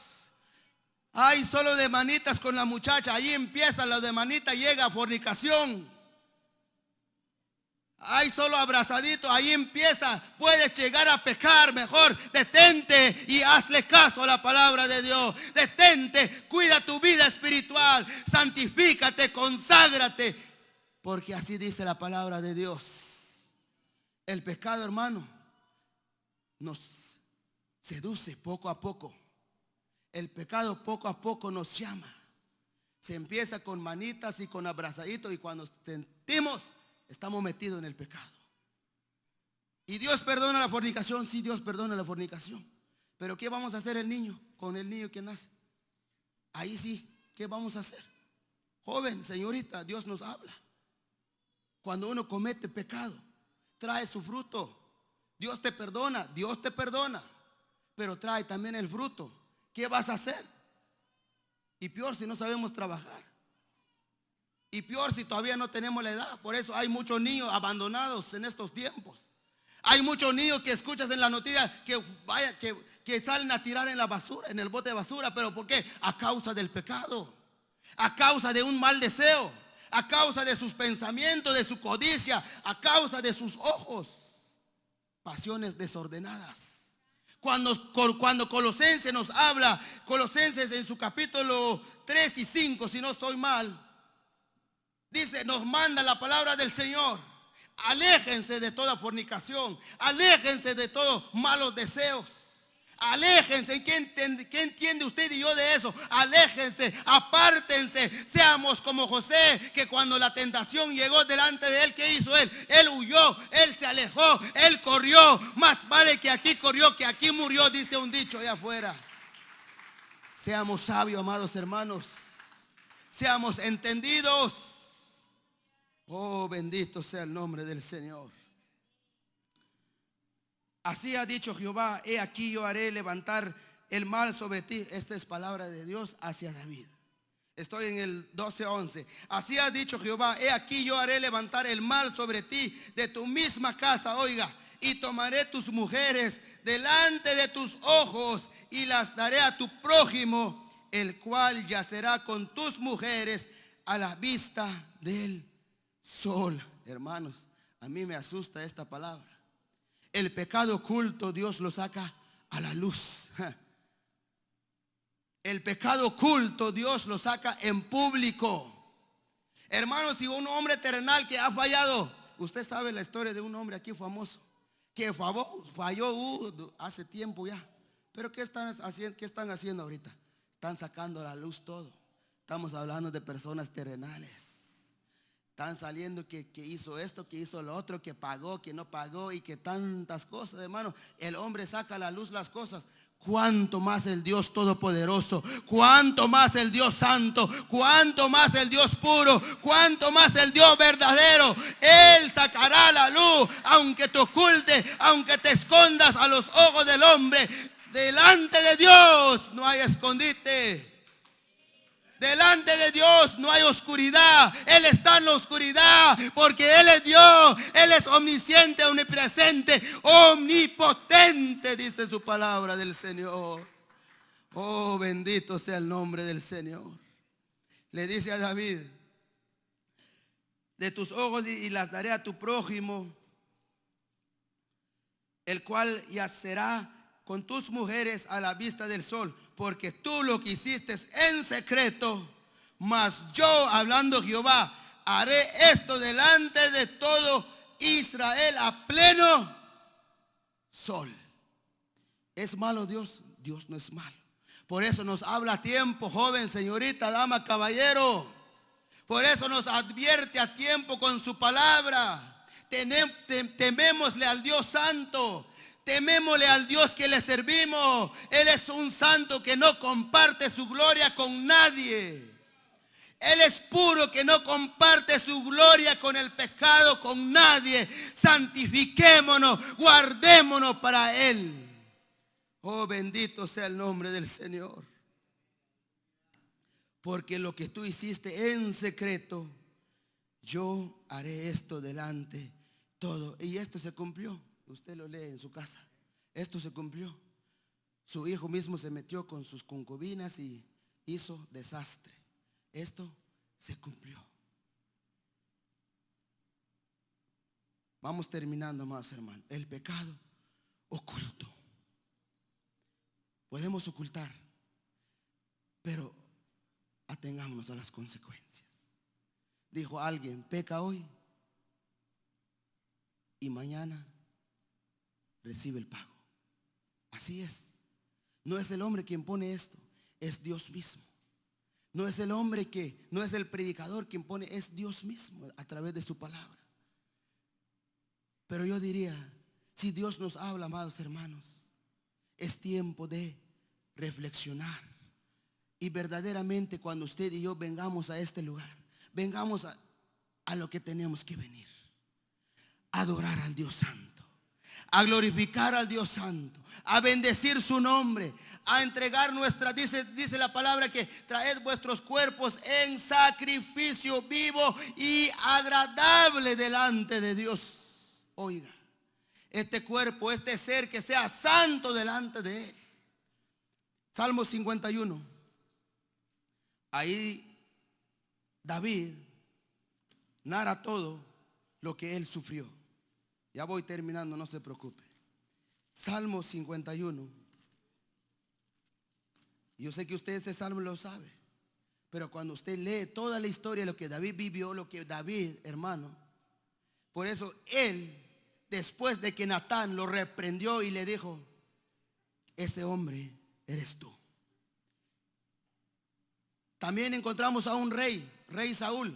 Hay solo de manitas con la muchacha. Ahí empieza lo de manita, llega a fornicación. Hay solo abrazadito, ahí empieza. Puedes llegar a pecar. Mejor detente y hazle caso a la palabra de Dios. Detente, cuida tu vida espiritual. Santifícate, conságrate. Porque así dice la palabra de Dios. El pecado, hermano, nos seduce poco a poco. El pecado poco a poco nos llama. Se empieza con manitas y con abrazaditos, y cuando sentimos, estamos metidos en el pecado. ¿Y Dios perdona la fornicación? Sí, Dios perdona la fornicación. Pero ¿qué vamos a hacer con el niño que nace? Ahí sí, ¿qué vamos a hacer? Joven, señorita, Dios nos habla. Cuando uno comete pecado, trae su fruto. Dios te perdona, pero trae también el fruto. ¿Qué vas a hacer? Y peor si no sabemos trabajar. Y peor si todavía no tenemos la edad. Por eso hay muchos niños abandonados en estos tiempos. Hay muchos niños que escuchas en la noticia que salen a tirar en la basura, en el bote de basura. ¿Pero por qué? A causa del pecado, a causa de un mal deseo, a causa de sus pensamientos, de su codicia, a causa de sus ojos, pasiones desordenadas. Cuando Colosenses nos habla, Colosenses en su capítulo 3 y 5, si no estoy mal, dice, nos manda la palabra del Señor: aléjense de toda fornicación, aléjense de todos malos deseos, aléjense. ¿Qué entiende usted y yo de eso? Aléjense, apártense, seamos como José, que cuando la tentación llegó delante de él, ¿qué hizo él? Él huyó, él se alejó, él corrió. Más vale que aquí corrió que aquí murió, dice un dicho allá afuera. Seamos sabios, amados hermanos, seamos entendidos. Oh, bendito sea el nombre del Señor. Así ha dicho Jehová: he aquí yo haré levantar el mal sobre ti. Esta es palabra de Dios hacia David. Estoy en el 12:11. Así ha dicho Jehová: he aquí yo haré levantar el mal sobre ti de tu misma casa. Oiga, y tomaré tus mujeres delante de tus ojos y las daré a tu prójimo, el cual yacerá con tus mujeres a la vista del sol. Hermanos, a mí me asusta esta palabra. El pecado oculto Dios lo saca a la luz. El pecado oculto Dios lo saca en público. Hermanos, si un hombre terrenal que ha fallado, usted sabe la historia de un hombre aquí famoso que falló hace tiempo ya. Pero ¿qué están haciendo ahorita? Están sacando a la luz todo. Estamos hablando de personas terrenales. Están saliendo que hizo esto, que hizo lo otro, que pagó, que no pagó y que tantas cosas, hermano. El hombre saca a la luz las cosas. Cuánto más el Dios todopoderoso, cuánto más el Dios santo, cuánto más el Dios puro, cuánto más el Dios verdadero. Él sacará a la luz, aunque te oculte, aunque te escondas a los ojos del hombre. Delante de Dios no hay escondite. Delante de Dios no hay oscuridad. Él está en la oscuridad porque Él es Dios. Él es omnisciente, omnipresente, omnipotente, dice su palabra del Señor. Oh, bendito sea el nombre del Señor. Le dice a David: de tus ojos y las daré a tu prójimo, el cual yacerá con tus mujeres a la vista del sol, porque tú lo que hiciste en secreto, mas yo, hablando Jehová, haré esto delante de todo Israel a pleno sol. ¿Es malo Dios? Dios no es malo. Por eso nos habla a tiempo, joven, señorita, dama, caballero. Por eso nos advierte a tiempo con su palabra. Temémosle al Dios santo. Temémosle al Dios que le servimos. Él es un santo que no comparte su gloria con nadie. Él es puro, que no comparte su gloria con el pecado, con nadie. Santifiquémonos, guardémonos para Él. Oh, bendito sea el nombre del Señor. Porque lo que tú hiciste en secreto, yo haré esto delante todo. Y esto se cumplió. Usted lo lee en su casa. Esto se cumplió. Su hijo mismo se metió con sus concubinas y hizo desastre. Esto se cumplió. Vamos terminando, más, hermano. El pecado oculto. Podemos ocultar, pero atengámonos a las consecuencias. Dijo alguien: peca hoy y mañana recibe el pago. Así es. No es el hombre quien pone esto, es Dios mismo. No es el hombre no es el predicador quien pone, es Dios mismo a través de su palabra. Pero yo diría, si Dios nos habla, amados hermanos, es tiempo de reflexionar. Y verdaderamente cuando usted y yo vengamos a este lugar, vengamos a lo que tenemos que venir: a adorar al Dios Santo, a glorificar al Dios Santo, a bendecir su nombre, a entregar dice la palabra que traed vuestros cuerpos en sacrificio vivo y agradable delante de Dios. Oiga, este cuerpo, este ser, que sea santo delante de Él. Salmo 51. Ahí David narra todo lo que él sufrió. Ya voy terminando, no se preocupe. Salmo 51. Yo sé que usted este salmo lo sabe, pero cuando usted lee toda la historia de lo que David vivió, lo que David, hermano, por eso él, después de que Natán lo reprendió y le dijo: ese hombre eres tú. También encontramos a un rey Saúl.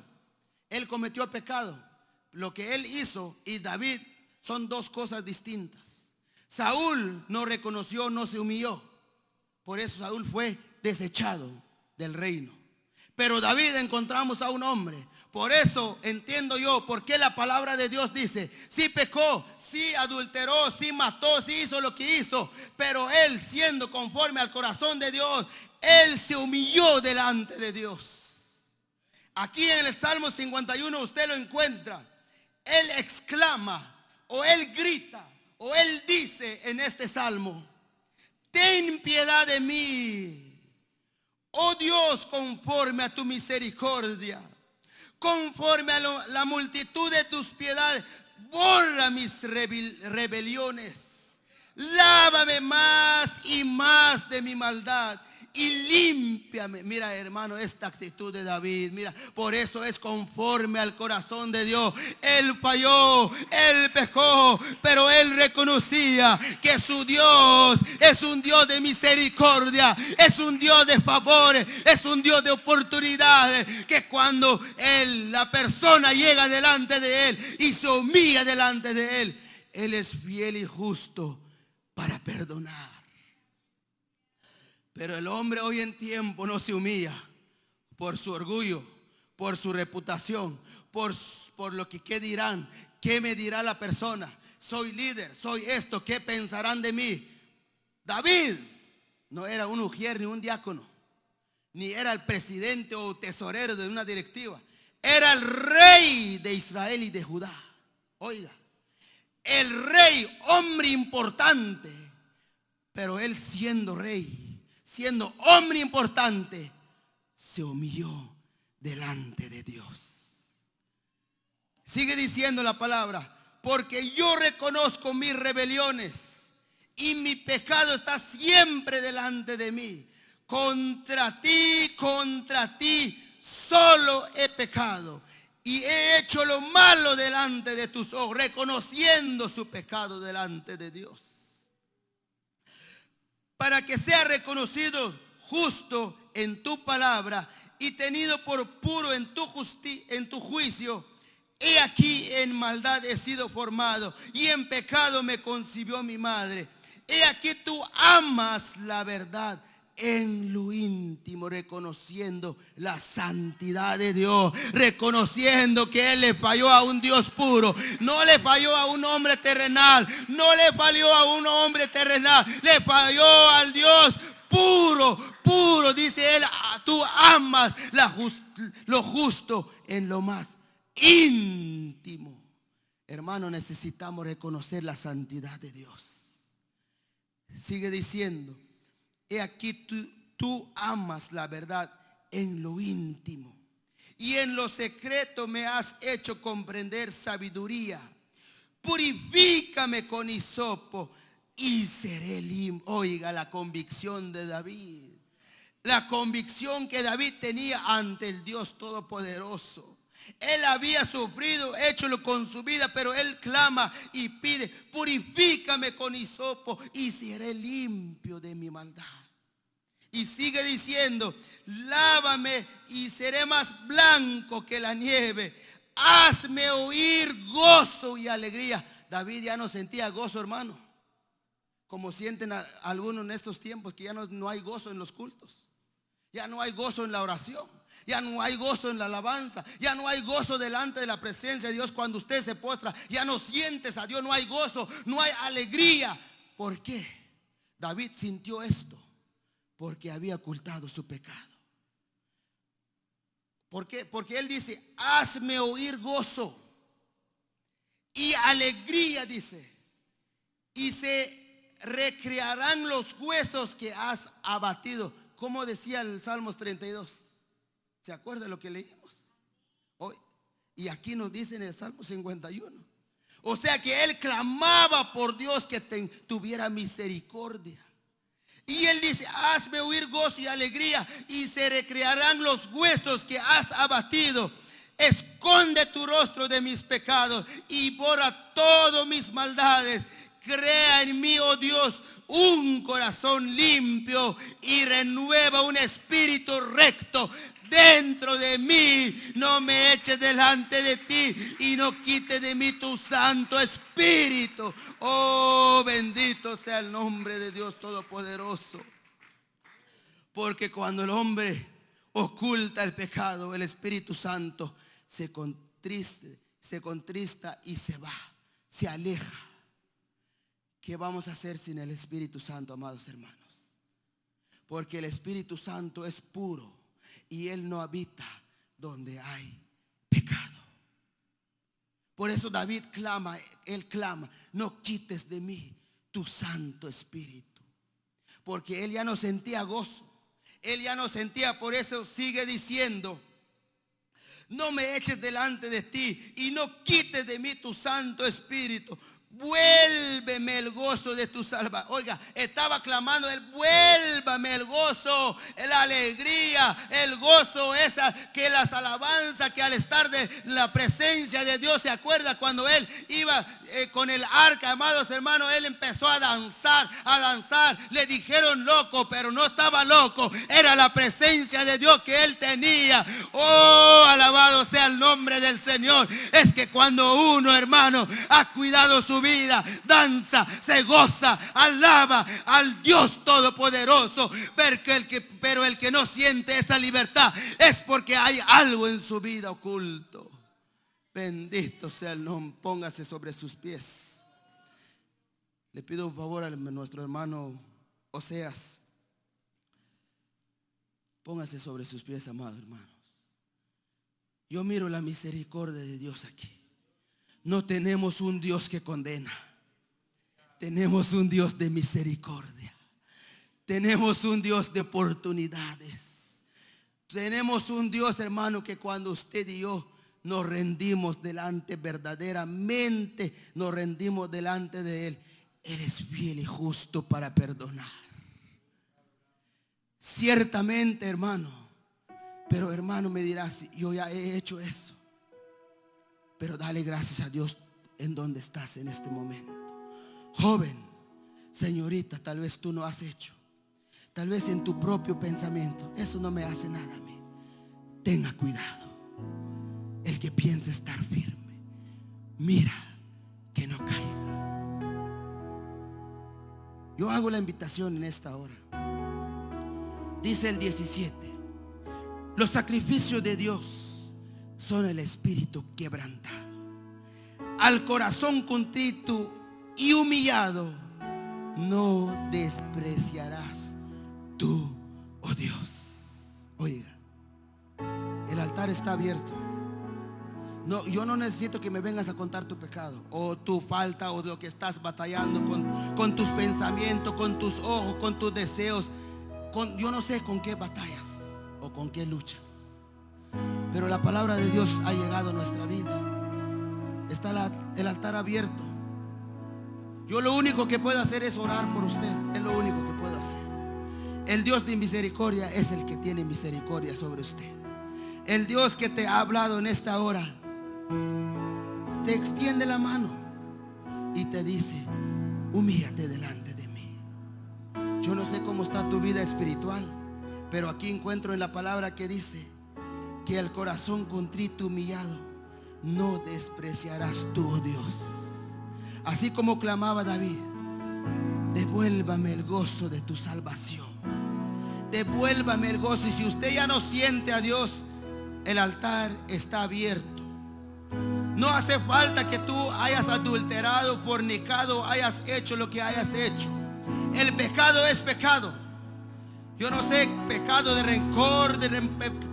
Él cometió pecado. Lo que él hizo y David son dos cosas distintas. Saúl no reconoció, no se humilló. Por eso Saúl fue desechado del reino. Pero David encontramos a un hombre. Por eso entiendo yo por qué la palabra de Dios dice: sí pecó, sí adulteró, sí mató, sí hizo lo que hizo, pero él, siendo conforme al corazón de Dios, él se humilló delante de Dios. Aquí en el Salmo 51 usted lo encuentra. Él exclama, o él grita, o él dice en este salmo: ten piedad de mí, oh Dios, conforme a tu misericordia, conforme a la multitud de tus piedades, borra mis rebeliones, lávame más y más de mi maldad y límpiame. Mira, hermano, esta actitud de David, mira, por eso es conforme al corazón de Dios. Él falló, él pecó, pero él reconocía que su Dios es un Dios de misericordia, es un Dios de favores, es un Dios de oportunidades, que cuando la persona llega delante de él y se humilla delante de él, él es fiel y justo para perdonar. Pero el hombre hoy en tiempo no se humilla por su orgullo, por su reputación, por lo que qué dirán, qué me dirá la persona. Soy líder, soy esto, ¿qué pensarán de mí? David no era un ujier ni un diácono, ni era el presidente o tesorero de una directiva. Era el rey de Israel y de Judá. Oiga, el rey, hombre importante, pero él siendo rey, siendo hombre importante, se humilló delante de Dios. Sigue diciendo la palabra: porque yo reconozco mis rebeliones y mi pecado está siempre delante de mí. Contra ti solo he pecado y he hecho lo malo delante de tus ojos, reconociendo su pecado delante de Dios. Para que sea reconocido justo en tu palabra y tenido por puro en tu juicio. He aquí en maldad he sido formado y en pecado me concibió mi madre. He aquí tú amas la verdad en lo íntimo, reconociendo la santidad de Dios, reconociendo que él le falló a un Dios puro, no le falló a un hombre terrenal, no le falló a un hombre terrenal, le falló al Dios puro, puro. Dice él: tú amas lo justo en lo más íntimo. Hermano, necesitamos reconocer la santidad de Dios. Sigue diciendo: he aquí tú amas la verdad en lo íntimo y en lo secreto me has hecho comprender sabiduría. Purifícame con hisopo y seré limpio. Oiga la convicción de David, la convicción que David tenía ante el Dios Todopoderoso. Él había sufrido, hécholo con su vida, pero él clama y pide: purifícame con hisopo y seré limpio de mi maldad. Y sigue diciendo: lávame y seré más blanco que la nieve. Hazme oír gozo y alegría. David ya no sentía gozo, hermano, como sienten algunos en estos tiempos, que ya no hay gozo en los cultos. Ya no hay gozo en la oración. Ya no hay gozo en la alabanza. Ya no hay gozo delante de la presencia de Dios. Cuando usted se postra, ya no sientes a Dios. No hay gozo, no hay alegría. ¿Por qué? David sintió esto porque había ocultado su pecado. ¿Por qué? Porque él dice: hazme oír gozo y alegría, dice, y se recrearán los huesos que has abatido. Como decía el Salmos 32. ¿Se acuerda de lo que leímos hoy? Y aquí nos dice en el Salmo 51. O sea que él clamaba por Dios que tuviera misericordia. Y él dice: hazme oír gozo y alegría, y se recrearán los huesos que has abatido. Esconde tu rostro de mis pecados y borra todas mis maldades. Crea en mí, oh Dios, un corazón limpio y renueva un espíritu recto dentro de mí. No me eches delante de ti y no quites de mí tu Santo Espíritu. Oh, bendito sea el nombre de Dios Todopoderoso. Porque cuando el hombre oculta el pecado, el Espíritu Santo se contrista y se va, se aleja. ¿Qué vamos a hacer sin el Espíritu Santo, amados hermanos? Porque el Espíritu Santo es puro y Él no habita donde hay pecado. Por eso David clama, él clama: no quites de mí tu Santo Espíritu. Porque él ya no sentía gozo, él ya no sentía. Por eso sigue diciendo: no me eches delante de ti y no quites de mí tu Santo Espíritu. Vuélveme el gozo de tu salvación. Oiga, estaba clamando él: vuélvame el gozo, la alegría, el gozo, esa que las alabanzas, que al estar de la presencia de Dios, se acuerda cuando él iba con el arca, amados hermanos, él empezó a danzar, a danzar. Le dijeron loco, pero no estaba loco, era la presencia de Dios que él tenía. Oh, alabado sea el nombre del Señor. Es que cuando uno, hermano, ha cuidado su vida, danza, se goza, alaba al Dios Todopoderoso. Pero el que no siente esa libertad es porque hay algo en su vida oculto. Bendito sea el nombre. Póngase sobre sus pies. Le pido un favor a nuestro hermano Oseas. Póngase sobre sus pies, amados hermanos. Yo miro la misericordia de Dios aquí. No tenemos un Dios que condena. Tenemos un Dios de misericordia. Tenemos un Dios de oportunidades. Tenemos un Dios, hermano, que cuando usted y yo nos rendimos delante, verdaderamente nos rendimos delante de Él, Él es fiel y justo para perdonar. Ciertamente, hermano. Pero hermano, me dirás: yo ya he hecho eso. Pero dale gracias a Dios en donde estás en este momento. Joven, señorita, tal vez tú no has hecho. Tal vez en tu propio pensamiento: eso no me hace nada a mí. Tenga cuidado. El que piensa estar firme, mira que no caiga. Yo hago la invitación en esta hora. Dice el 17: los sacrificios de Dios son el espíritu quebrantado. Al corazón contrito y humillado no despreciarás tú, oh Dios. Oiga, el altar está abierto. No, yo no necesito que me vengas a contar tu pecado o tu falta o de lo que estás batallando con tus pensamientos, con tus ojos, con tus deseos. Yo no sé con qué batallas o con qué luchas. Pero la palabra de Dios ha llegado a nuestra vida. Está el altar abierto. Yo lo único que puedo hacer es orar por usted. Es lo único que puedo hacer. El Dios de misericordia es el que tiene misericordia sobre usted. El Dios que te ha hablado en esta hora te extiende la mano y te dice: humíllate delante de mí. Yo no sé cómo está tu vida espiritual. Pero aquí encuentro en la palabra que dice que el corazón contrito y humillado no despreciarás tú, oh Dios. Así como clamaba David: devuélvame el gozo de tu salvación, devuélvame el gozo. Y si usted ya no siente a Dios, el altar está abierto. No hace falta que tú hayas adulterado, fornicado, hayas hecho lo que hayas hecho. El pecado es pecado. Yo no sé, pecado de rencor,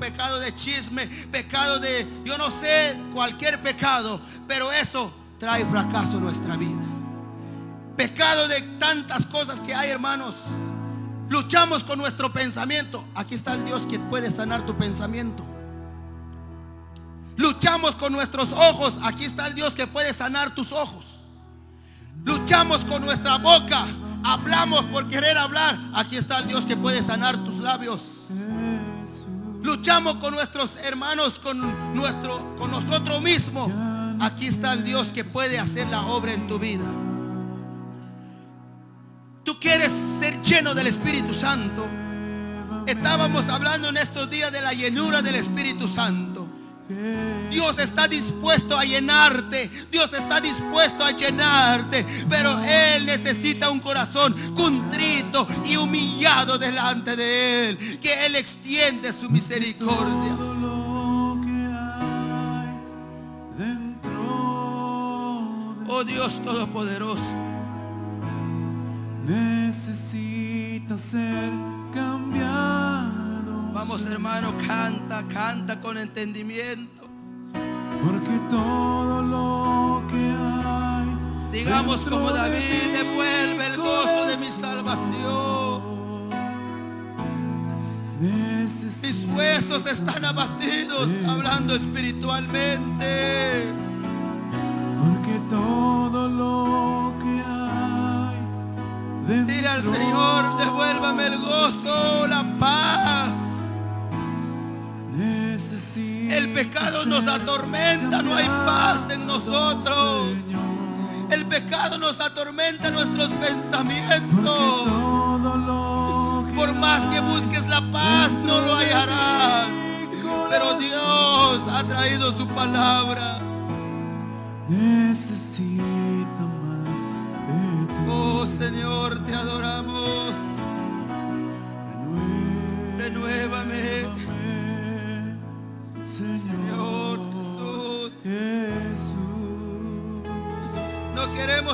pecado de chisme, pecado de, yo no sé, cualquier pecado, pero eso trae fracaso en nuestra vida. Pecado de tantas cosas que hay, hermanos. Luchamos con nuestro pensamiento. Aquí está el Dios que puede sanar tu pensamiento. Luchamos con nuestros ojos. Aquí está el Dios que puede sanar tus ojos. Luchamos con nuestra boca. Hablamos por querer hablar. Aquí está el Dios que puede sanar tus labios. Luchamos con nuestros hermanos, con nosotros mismos. Aquí está el Dios que puede hacer la obra en tu vida. Tú quieres ser lleno del Espíritu Santo. Estábamos hablando en estos días de la llenura del Espíritu Santo. Dios está dispuesto a llenarte. Dios está dispuesto a llenarte. Pero Él necesita un corazón contrito y humillado delante de Él. Que Él extiende su misericordia. Oh Dios Todopoderoso, necesita ser cambiado. vamos, hermano, canta, canta con entendimiento. Porque todo lo que hay, digamos como dentro de David: mí, devuelve el gozo de mi salvación. Mis huesos están abatidos, hablando espiritualmente. Porque todo lo que hay dentro. Dile al Señor: devuélvame el gozo, la paz. El pecado nos atormenta, no hay paz en nosotros. El pecado nos atormenta nuestros pensamientos. Por más que busques la paz, no lo hallarás. Pero Dios ha traído su palabra. Necesita más de ti. Oh Señor, te adoramos. Renuévame, Señor Jesús. No queremos